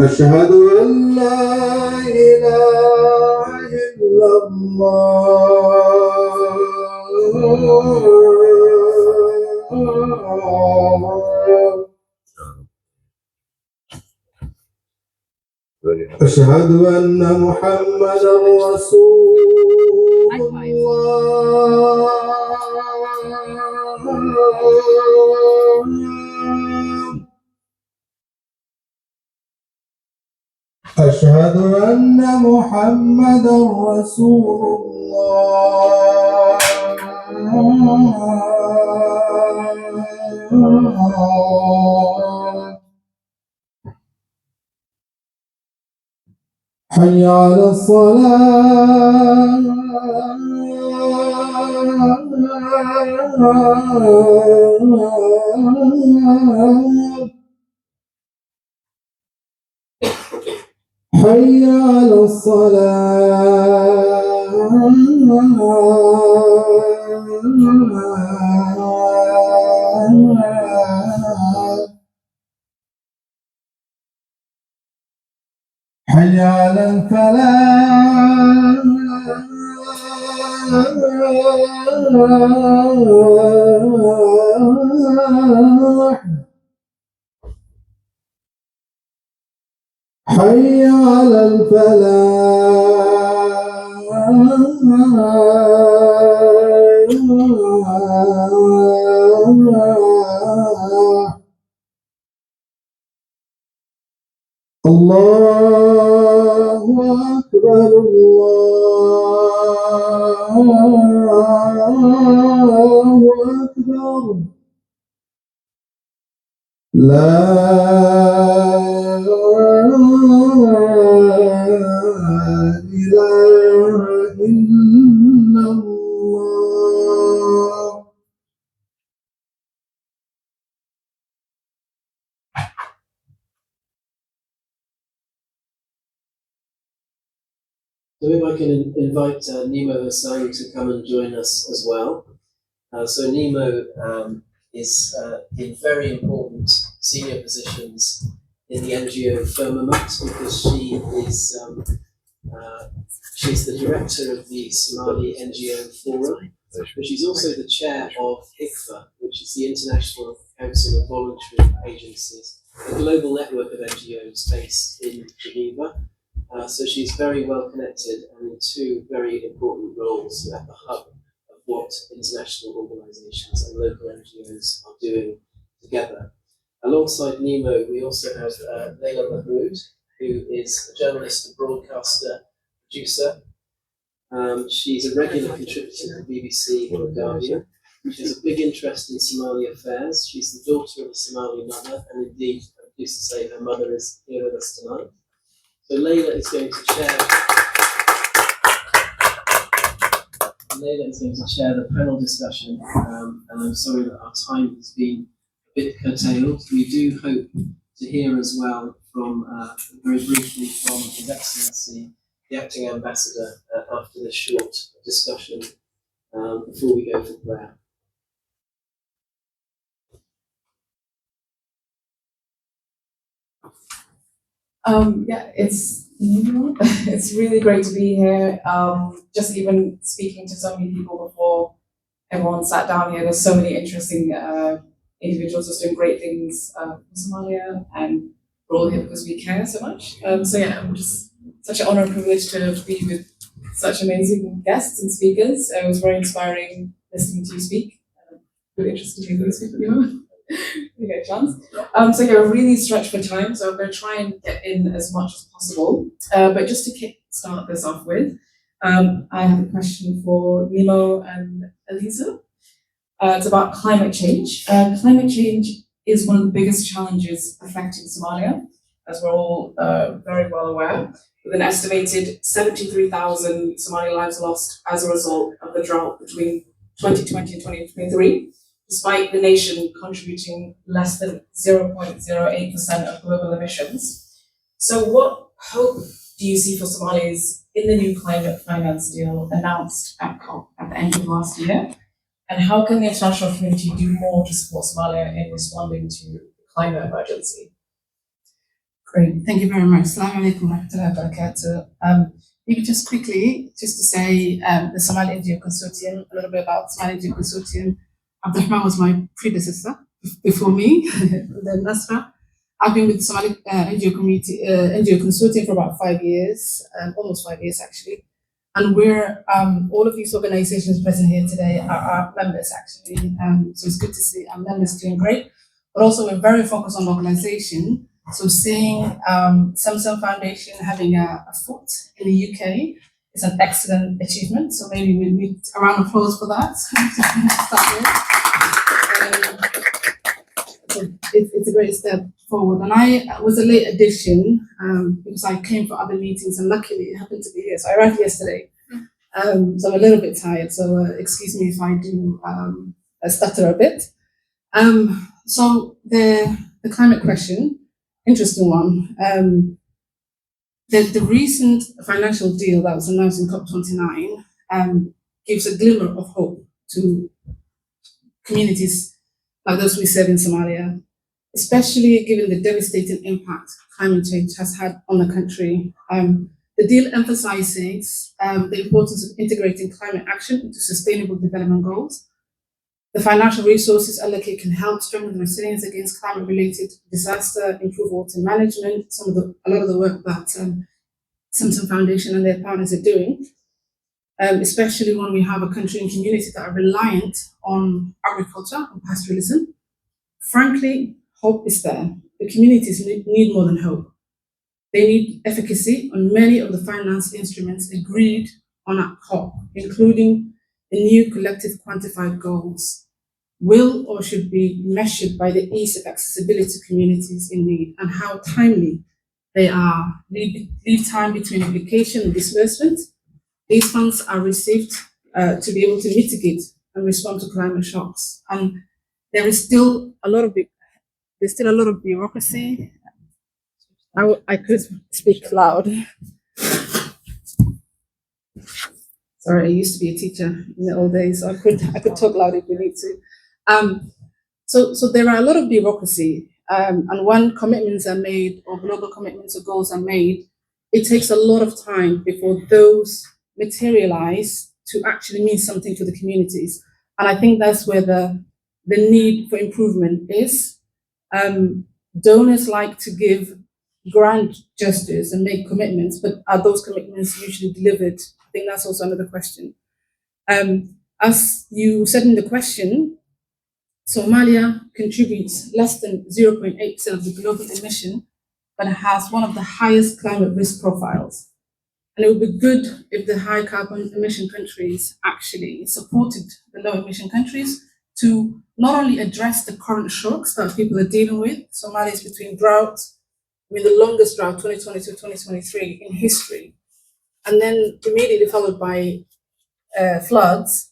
أشهد أن لا إله إلا الله أشهد أن محمدا رسول الله أشهد أن محمدا رسول الله حي على الصلاة حي على الصلاة حي على الفلاح حي على الفلاح الله أكبر الله أكبر لا إله إلا الله. So if I can invite Nemo Hassan to come and join us as well. So Nemo is in very important senior positions in the NGO firmament because she's the director of the Somali NGO Forum, but she's also the chair of HICFA, which is the International Council of Voluntary Agencies, a global network of NGOs based in Geneva. So she's very well connected and in two very important roles at the hub of what international organisations and local NGOs are doing together. Alongside Nemo, we also have Leila Mahmood, who is a journalist and broadcaster, producer. She's a regular contributor to the BBC and The Guardian. She has a big interest in Somali affairs. She's the daughter of a Somali mother, and indeed, I'm pleased to say her mother is here with us tonight. So Leila is going to chair the panel discussion, and I'm sorry that our time has been a bit curtailed. We do hope to hear as well from, very briefly, from His Excellency, the Acting Ambassador, after this short discussion, before we go for prayer. Yeah, it's really great to be here. Just even speaking to so many people before everyone sat down here, there's so many interesting individuals just doing great things for Somalia, and we're all here because we care so much. So yeah, I'm just such an honor and privilege to be with such amazing guests and speakers. It was very inspiring listening to you speak. Really interested to hear you speak with you. You get a chance. So yeah, we're really stretched for time, so I'm going to try and get in as much as possible. But just to start this off with, I have a question for Nemo and Elisa. It's about climate change. Climate change is one of the biggest challenges affecting Somalia, as we're all very well aware, with an estimated 73,000 Somali lives lost as a result of the drought between 2020 and 2023. Despite the nation contributing less than 0.08% of global emissions. So what hope do you see for Somalis in the new climate finance deal announced at COP at the end of last year? And how can the international community do more to support Somalia in responding to the climate emergency? Great, thank you very much. Assalamu alaikum wa rahmatullahi wa barakatuh. Maybe just quickly, just to say the Somali NGO Consortium, a little bit about Somali NGO Consortium. Abdurrahman was my predecessor before me, then Nasra. I've been with the Somali NGO Consortium for about 5 years, almost 5 years actually. And we're, all of these organizations present here today are our members actually. So it's good to see our members doing great, but also we're very focused on localization. So seeing ZAMZAM Foundation having a foot in the UK is an excellent achievement. So maybe we need a round of applause for that. It's a great step forward. And I was a late addition because I came for other meetings and luckily it happened to be here. So I arrived yesterday. So I'm a little bit tired. So excuse me if I do stutter a bit. So the climate question, interesting one. The recent financial deal that was announced in COP29 gives a glimmer of hope to communities like those we serve in Somalia, especially given the devastating impact climate change has had on the country. The deal emphasizes the importance of integrating climate action into sustainable development goals. The financial resources allocated can help strengthen resilience against climate-related disaster, improve water management, a lot of the work that ZAMZAM Foundation and their partners are doing, especially when we have a country and community that are reliant on agriculture and pastoralism. Frankly, hope is there. The communities need more than hope. They need efficacy on many of the finance instruments agreed on at COP, including the new collective quantified goals, will or should be measured by the ease of accessibility to communities in need and how timely they are. Lead time between application and disbursement. These funds are received to be able to mitigate and respond to climate shocks. And there is still a lot of bureaucracy. I could speak loud. Sorry, I used to be a teacher in the old days, so I could talk loud if we need to. So there are a lot of bureaucracy And when commitments are made, or global commitments or goals are made, it takes a lot of time before those materialize to actually mean something to the communities. And I think that's where the need for improvement is. Donors like to give grand gestures and make commitments, but are those commitments usually delivered? I think that's also another question. As you said in the question, Somalia contributes less than 0.8% of the global emission, but has one of the highest climate risk profiles. And it would be good if the high carbon emission countries actually supported the low emission countries to not only address the current shocks that people are dealing with. Somalia is between droughts, the longest drought, 2022-2023 in history, and then immediately followed by floods,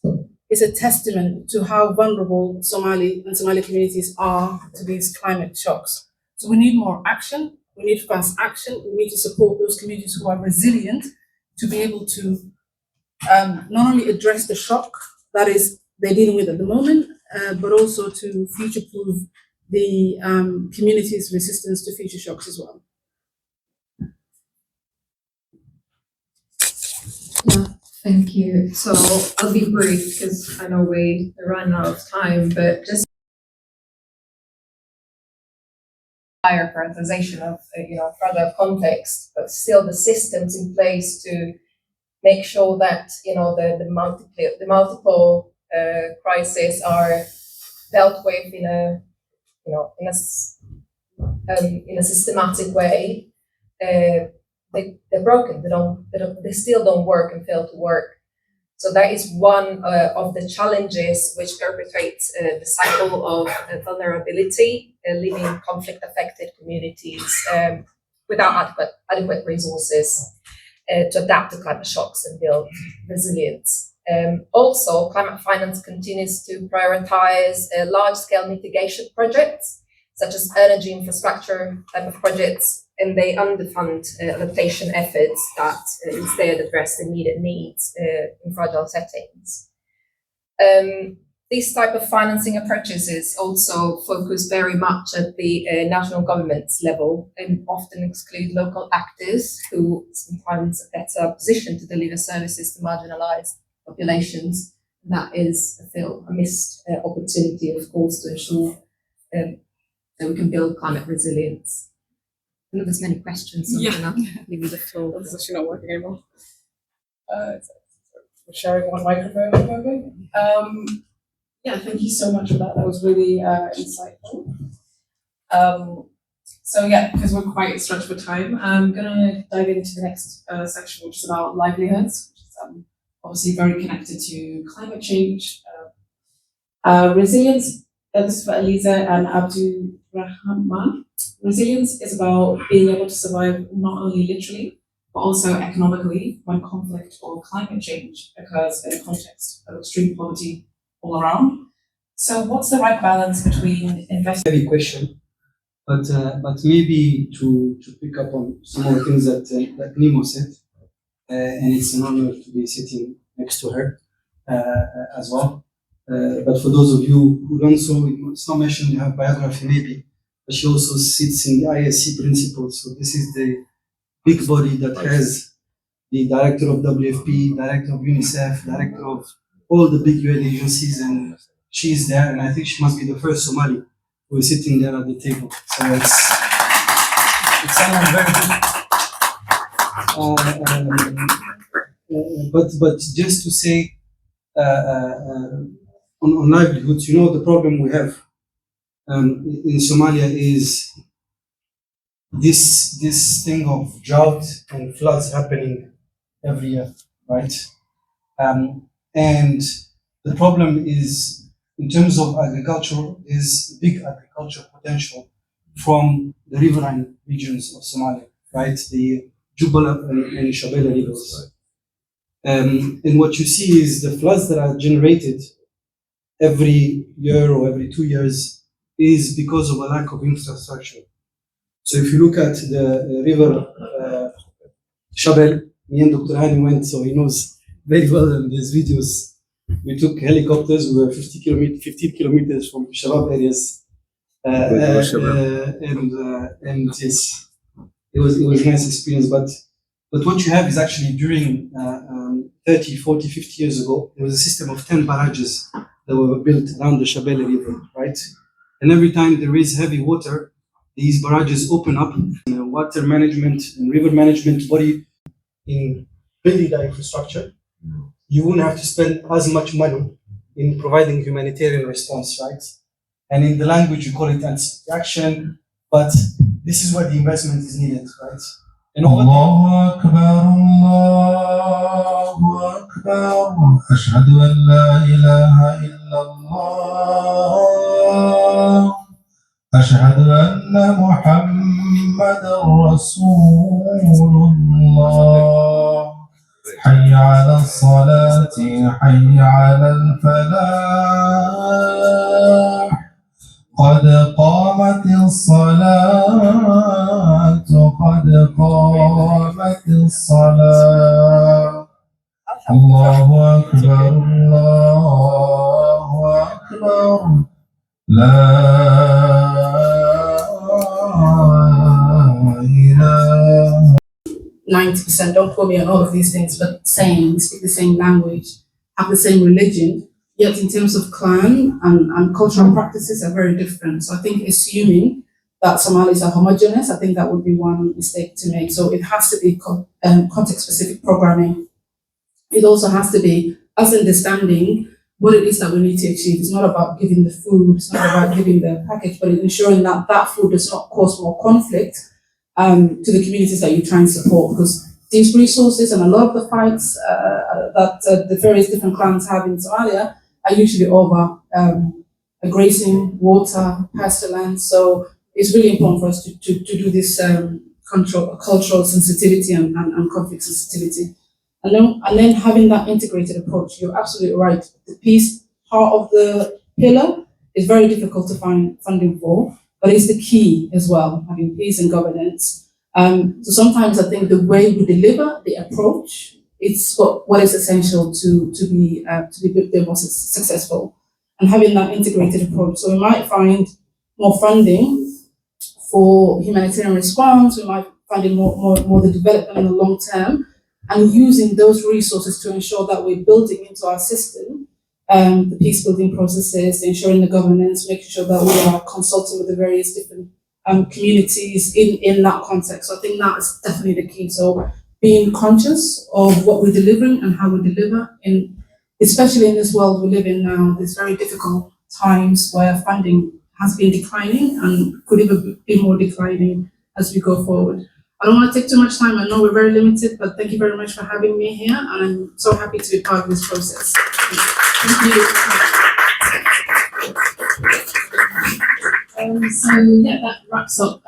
is a testament to how vulnerable Somali and Somali communities are to these climate shocks. So we need more action, we need fast action, we need to support those communities who are resilient to be able to not only address the shock that is they're dealing with at the moment, but also to future-proof the community's resistance to future shocks as well. Yeah, thank you. So I'll be brief because I know we're running out of time, but just higher prioritization of further context, but still the systems in place to make sure that the multiple crises are dealt with in a systematic way. They're broken. They still don't work and fail to work. So that is one of the challenges which perpetuates the cycle of vulnerability, leaving conflict-affected communities without adequate resources to adapt to climate shocks and build resilience. Also, climate finance continues to prioritize large-scale mitigation projects, such as energy infrastructure type of projects, and they underfund adaptation efforts that instead address the immediate needs in fragile settings. These type of financing approaches also focus very much at the national government's level and often exclude local actors who sometimes are better positioned to deliver services to marginalized populations. That is a missed opportunity, of course, to ensure that we can build climate resilience. I know there's many questions, so I'm gonna leave you the floor. It's actually not working anymore. We're sharing one microphone at the moment. Yeah, thank you so much for that. That was really insightful. So yeah, because we're quite stretched for time, I'm gonna dive into the next section, which is about livelihoods, which is obviously very connected to climate change, resilience. This is for Eliza and Abdurrahman. Resilience is about being able to survive not only literally, but also economically when conflict or climate change occurs in a context of extreme poverty all around. So what's the right balance between investing? Heavy question, but maybe to pick up on some of the things that Nemo said, and it's an honor to be sitting next to her as well. But for those of you who don't know, it's not mentioned in her biography maybe, but she also sits in the ISC principles. So this is the big body that has the director of WFP, director of UNICEF, director of all the big UN agencies, and she's there, and I think she must be the first Somali who is sitting there at the table. So it's someone very good. But just to say on livelihoods, the problem we have in Somalia is this thing of drought and floods happening every year, right? And the problem is, in terms of agriculture, is big agricultural potential from the riverine regions of Somalia, right? The Jubala and Shabelle rivers. And what you see is the floods that are generated every year or every 2 years is because of a lack of infrastructure. So if you look at the river Shabelle, me and Dr. Hani went, so he knows very well in these videos. We took helicopters, we were 15 kilometers from Shabab areas, And yes, it was a nice experience. But what you have is actually during 30, 40, 50 years ago, there was a system of 10 barrages that were built around the Shabelle River, right? And every time there is heavy water, these barrages open up. Water management and river management body in building that infrastructure, you wouldn't have to spend as much money in providing humanitarian response, right? And in the language, you call it anti-action, but this is where the investment is needed, right? And Allahu Akbar, Allahu Akbar, Ashhadu an la ilaha illallah, Ashhadu anna Muhammadan Rasulullah. حي على الصلاة حي على الفلاح قد قامت الصلاة قد قامت الصلاة الله أكبر الله أكبر لا إله 90%, don't quote me on all of these things, but speak the same language, have the same religion, yet in terms of clan and cultural practices are very different. So I think assuming that Somalis are homogeneous, I think that would be one mistake to make. So it has to be context-specific programming. It also has to be us understanding what it is that we need to achieve. It's not about giving the food, it's not about giving the package, but ensuring that that food does not cause more conflict to the communities that you try and support, because these resources and a lot of the fights that the various different clans have in Somalia are usually over grazing, water, pasture land. So it's really important for us to do this cultural sensitivity and conflict sensitivity. And then having that integrated approach, you're absolutely right. The peace part of the pillar is very difficult to find funding for, but it's the key as well, having peace and governance. So sometimes I think the way we deliver the approach, it's what is essential to be the most successful, and having that integrated approach. So we might find more funding for humanitarian response, we might find it more the development in the long term, and using those resources to ensure that we're building into our system the peace building processes, ensuring the governance, making sure that we are consulting with the various different communities in that context. So I think that's definitely the key. So being conscious of what we're delivering and how we deliver, especially in this world we live in now, these very difficult times where funding has been declining and could even be more declining as we go forward. I don't want to take too much time. I know we're very limited, but thank you very much for having me here, and I'm so happy to be part of this process. Thank you. So yeah, that wraps up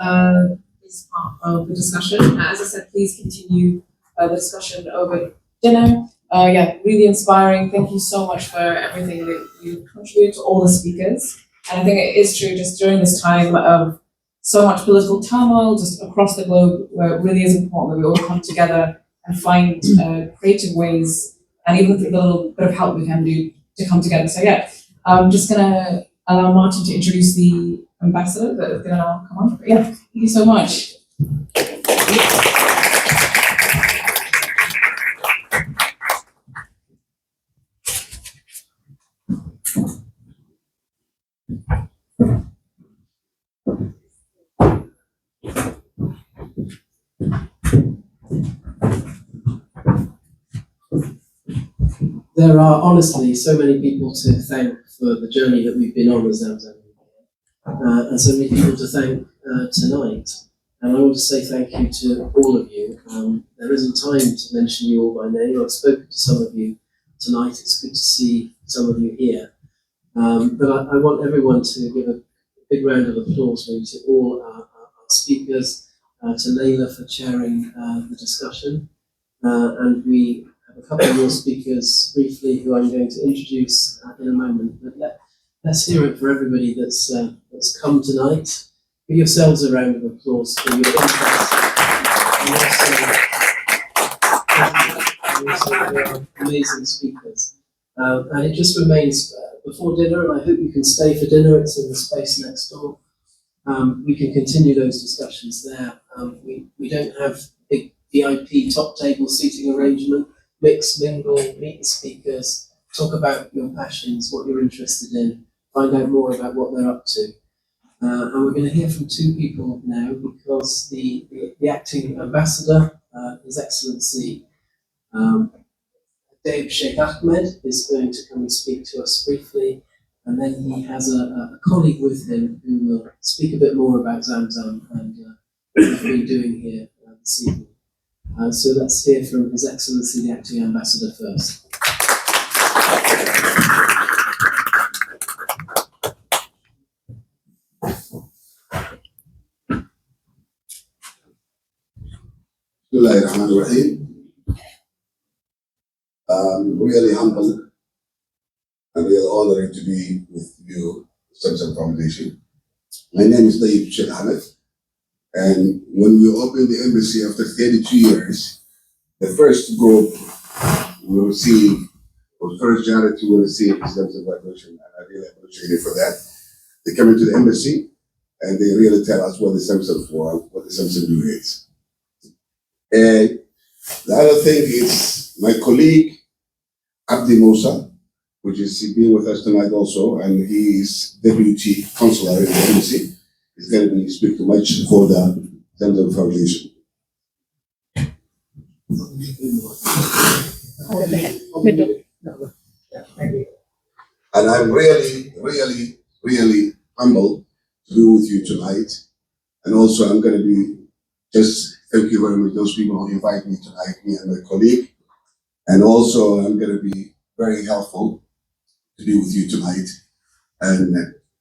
this part of the discussion. As I said, please continue the discussion over dinner. Yeah, really inspiring. Thank you so much for everything that you contribute to all the speakers. And I think it is true, just during this time of so much political turmoil just across the globe, where it really is important that we all come together and find creative ways, and even with a little bit of help we can do to come together. So yeah, I'm just gonna allow Martin to introduce the ambassador that is gonna come on. But yeah, thank you so much. There are honestly so many people to thank for the journey that we've been on as ZAMZAM, and so many people to thank tonight. And I want to say thank you to all of you. There isn't time to mention you all by name. I've spoken to some of you tonight. It's good to see some of you here. But I want everyone to give a big round of applause maybe to all our speakers, to Layla for chairing the discussion, and we a couple more speakers briefly who I'm going to introduce in a moment. But let's hear it for everybody that's come tonight. Give yourselves a round of applause for your interest. And also for amazing speakers. And it just remains before dinner, and I hope you can stay for dinner. It's in the space next door. we can continue those discussions there. We don't have big VIP top table seating arrangement. Mix, mingle, meet the speakers, talk about your passions, what you're interested in, find out more about what they're up to. And we're going to hear from two people now, because the acting ambassador, His Excellency Dave Sheikh Ahmed, is going to come and speak to us briefly, and then he has a colleague with him who will speak a bit more about ZAMZAM and what we've been doing here this evening. So let's hear from His Excellency the Acting Ambassador first. Bismillahirrahmanirrahim. I'm really humbled and really honored to be with you, ZAMZAM Foundation. My name is Dave Sheikh Ahmed, and when we opened the embassy after 32 years, the first group we received, or the first charity we received is ZAMZAM Foundation, and I really appreciate it for that. They come into the embassy and they really tell us what the ZAMZAM for, what the ZAMZAM do is. And the other thing is my colleague, Abdi Musa, which is being with us tonight also, and he is Deputy Consular in the embassy. He's going to be speaking much for the ZAMZAM Foundation. And I'm really, really, really humbled to be with you tonight. And also I'm going to be just thank you very much those people who invite me tonight, me and my colleague. And also I'm going to be very helpful to be with you tonight. And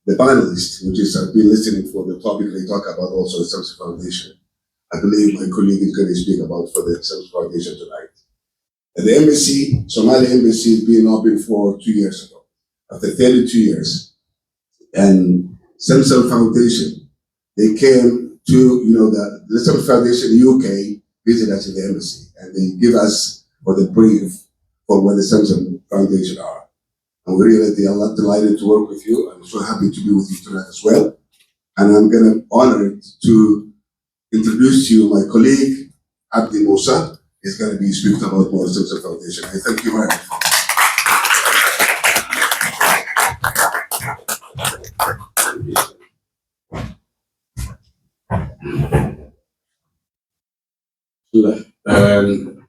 the panelists, which is I've been listening for the topic they talk about also the ZAMZAM Foundation. I believe my colleague is going to speak about for the ZAMZAM Foundation tonight. And the embassy, Somali embassy, has been open for 2 years ago, after 32 years. And ZAMZAM Foundation, they came to, the ZAMZAM Foundation UK visited us in the embassy, and they give us for the brief for what the ZAMZAM Foundation are. And we're really delighted to work with you. I'm so happy to be with you tonight as well. And I'm going to honor to introduce to you my colleague, Abdi Musa. He's going to be speaking about more ZAMZAM Foundation. I thank you very much.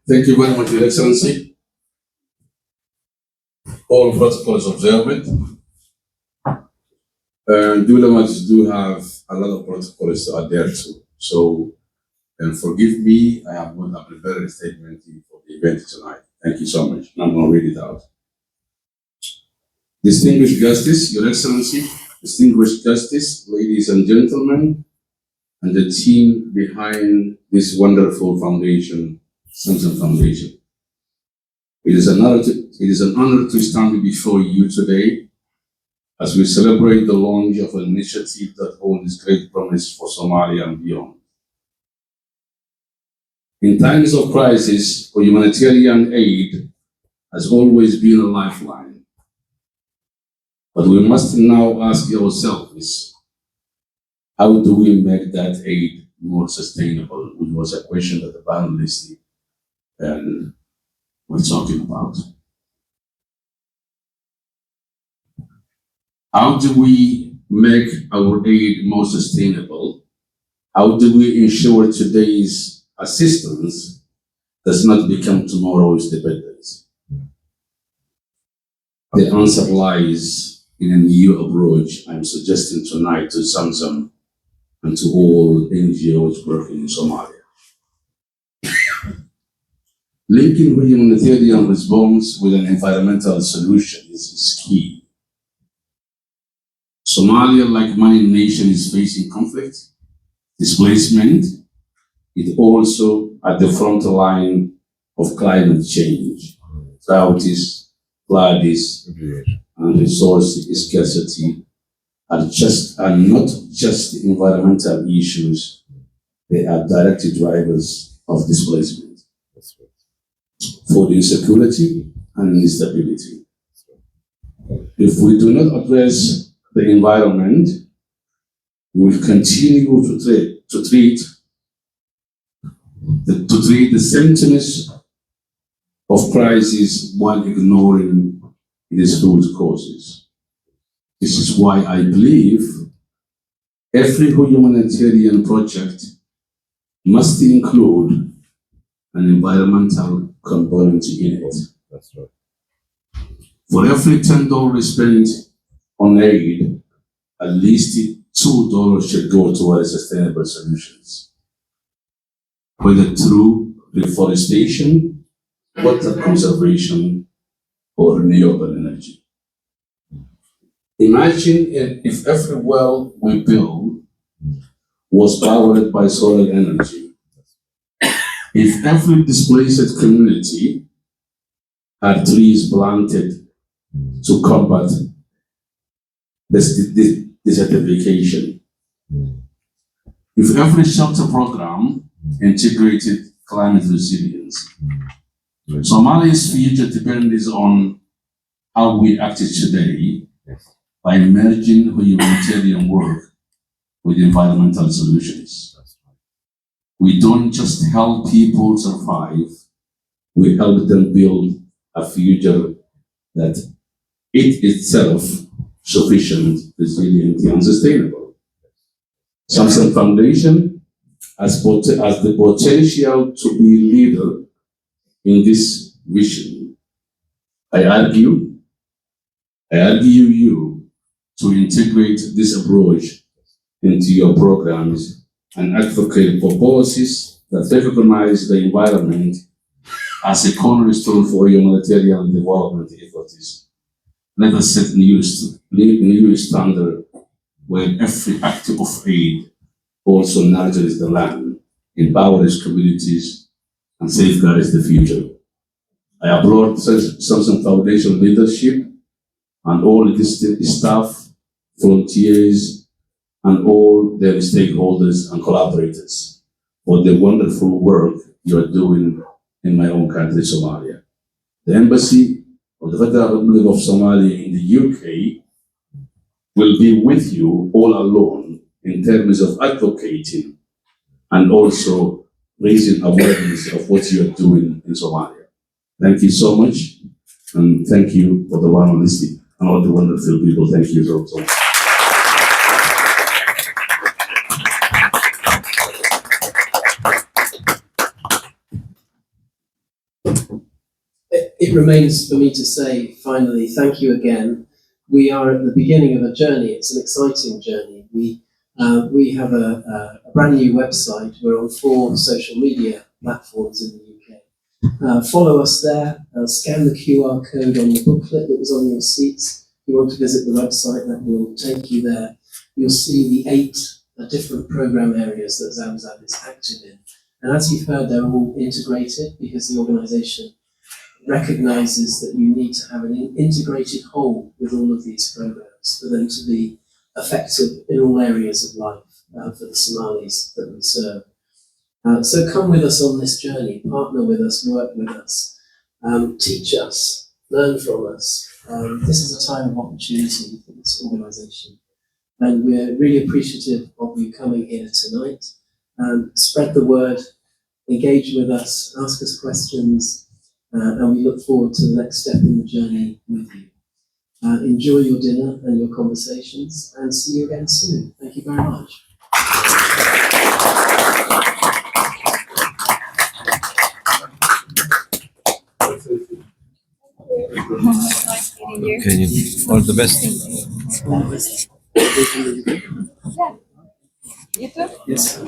Thank you very much, Your Excellency. All protocols observed. Diplomats do have a lot of protocols to adhere to. So, and forgive me, I have not prepared a statement for the event tonight. Thank you so much. I'm going to read it out. Distinguished Justice, Your Excellency, distinguished Justice, ladies and gentlemen, and the team behind this wonderful foundation, ZAMZAM Foundation. It is an honor to stand before you today as we celebrate the launch of an initiative that holds great promise for Somalia and beyond. In times of crisis, humanitarian aid has always been a lifeline. But we must now ask ourselves, how do we make that aid more sustainable? Which was a question that the panelists were talking about. How do we make our aid more sustainable? How do we ensure today's assistance does not become tomorrow's dependence? The answer lies in a new approach I'm suggesting tonight to ZAMZAM and to all NGOs working in Somalia. Linking humanitarian response with an environmental solution is key. Somalia, like many nations, is facing conflict, displacement. It also at the front line of climate change, droughts, floods, and resource scarcity are not just environmental issues, they are direct drivers of displacement, food insecurity and instability. If we do not address the environment, We will continue to treat the symptoms of crisis while ignoring its root causes. This is why I believe every humanitarian project must include an environmental component in it. That's right. For every $10 spent on aid, at least $2 should go towards sustainable solutions, whether through reforestation, water conservation, or renewable energy. Imagine if every well we build was powered by solar energy. If every displaced community had trees planted to combat desertification. If every shelter program integrated climate resilience. Somalia's future depends on how we act today by merging humanitarian work with environmental solutions. We don't just help people survive, we help them build a future that it itself sufficient, resilient, and sustainable. ZAMZAM Foundation has the potential to be leader in this vision. I argue you to integrate this approach into your programs and advocate for policies that recognize the environment as a cornerstone for humanitarian development efforts. Let us set a new standard where every act of aid also nurtures the land, empowers communities, and safeguards the future. I applaud ZAMZAM Foundation leadership and all its staff, volunteers, and all their stakeholders and collaborators for the wonderful work you are doing in my own country, Somalia. The Embassy of the Federal Republic of Somalia in the UK will be with you all along in terms of advocating and also raising awareness of what you are doing in Somalia. Thank you so much, and thank you for the warm honesty and all the wonderful people. Thank you so much. It remains for me to say, finally, thank you again. We are at the beginning of a journey. It's an exciting journey. We have a brand new website. We're on 4 social media platforms in the UK. Follow us there. Scan the QR code on the booklet that was on your seats. If you want to visit the website, that will take you there. You'll see the 8 different program areas that ZAMZAM is active in. And as you've heard, they're all integrated because the organisation recognises that you need to have an integrated whole with all of these programs for them to be effective in all areas of life for the Somalis that we serve. So come with us on this journey, partner with us, work with us, teach us, learn from us. This is a time of opportunity for this organisation. And we're really appreciative of you coming here tonight. Spread the word, engage with us, ask us questions, and we look forward to the next step in the journey with you. Enjoy your dinner and your conversations, and see you again soon. Thank you very much. Nice meeting you. Okay, all the best. Yeah. You too? Yes.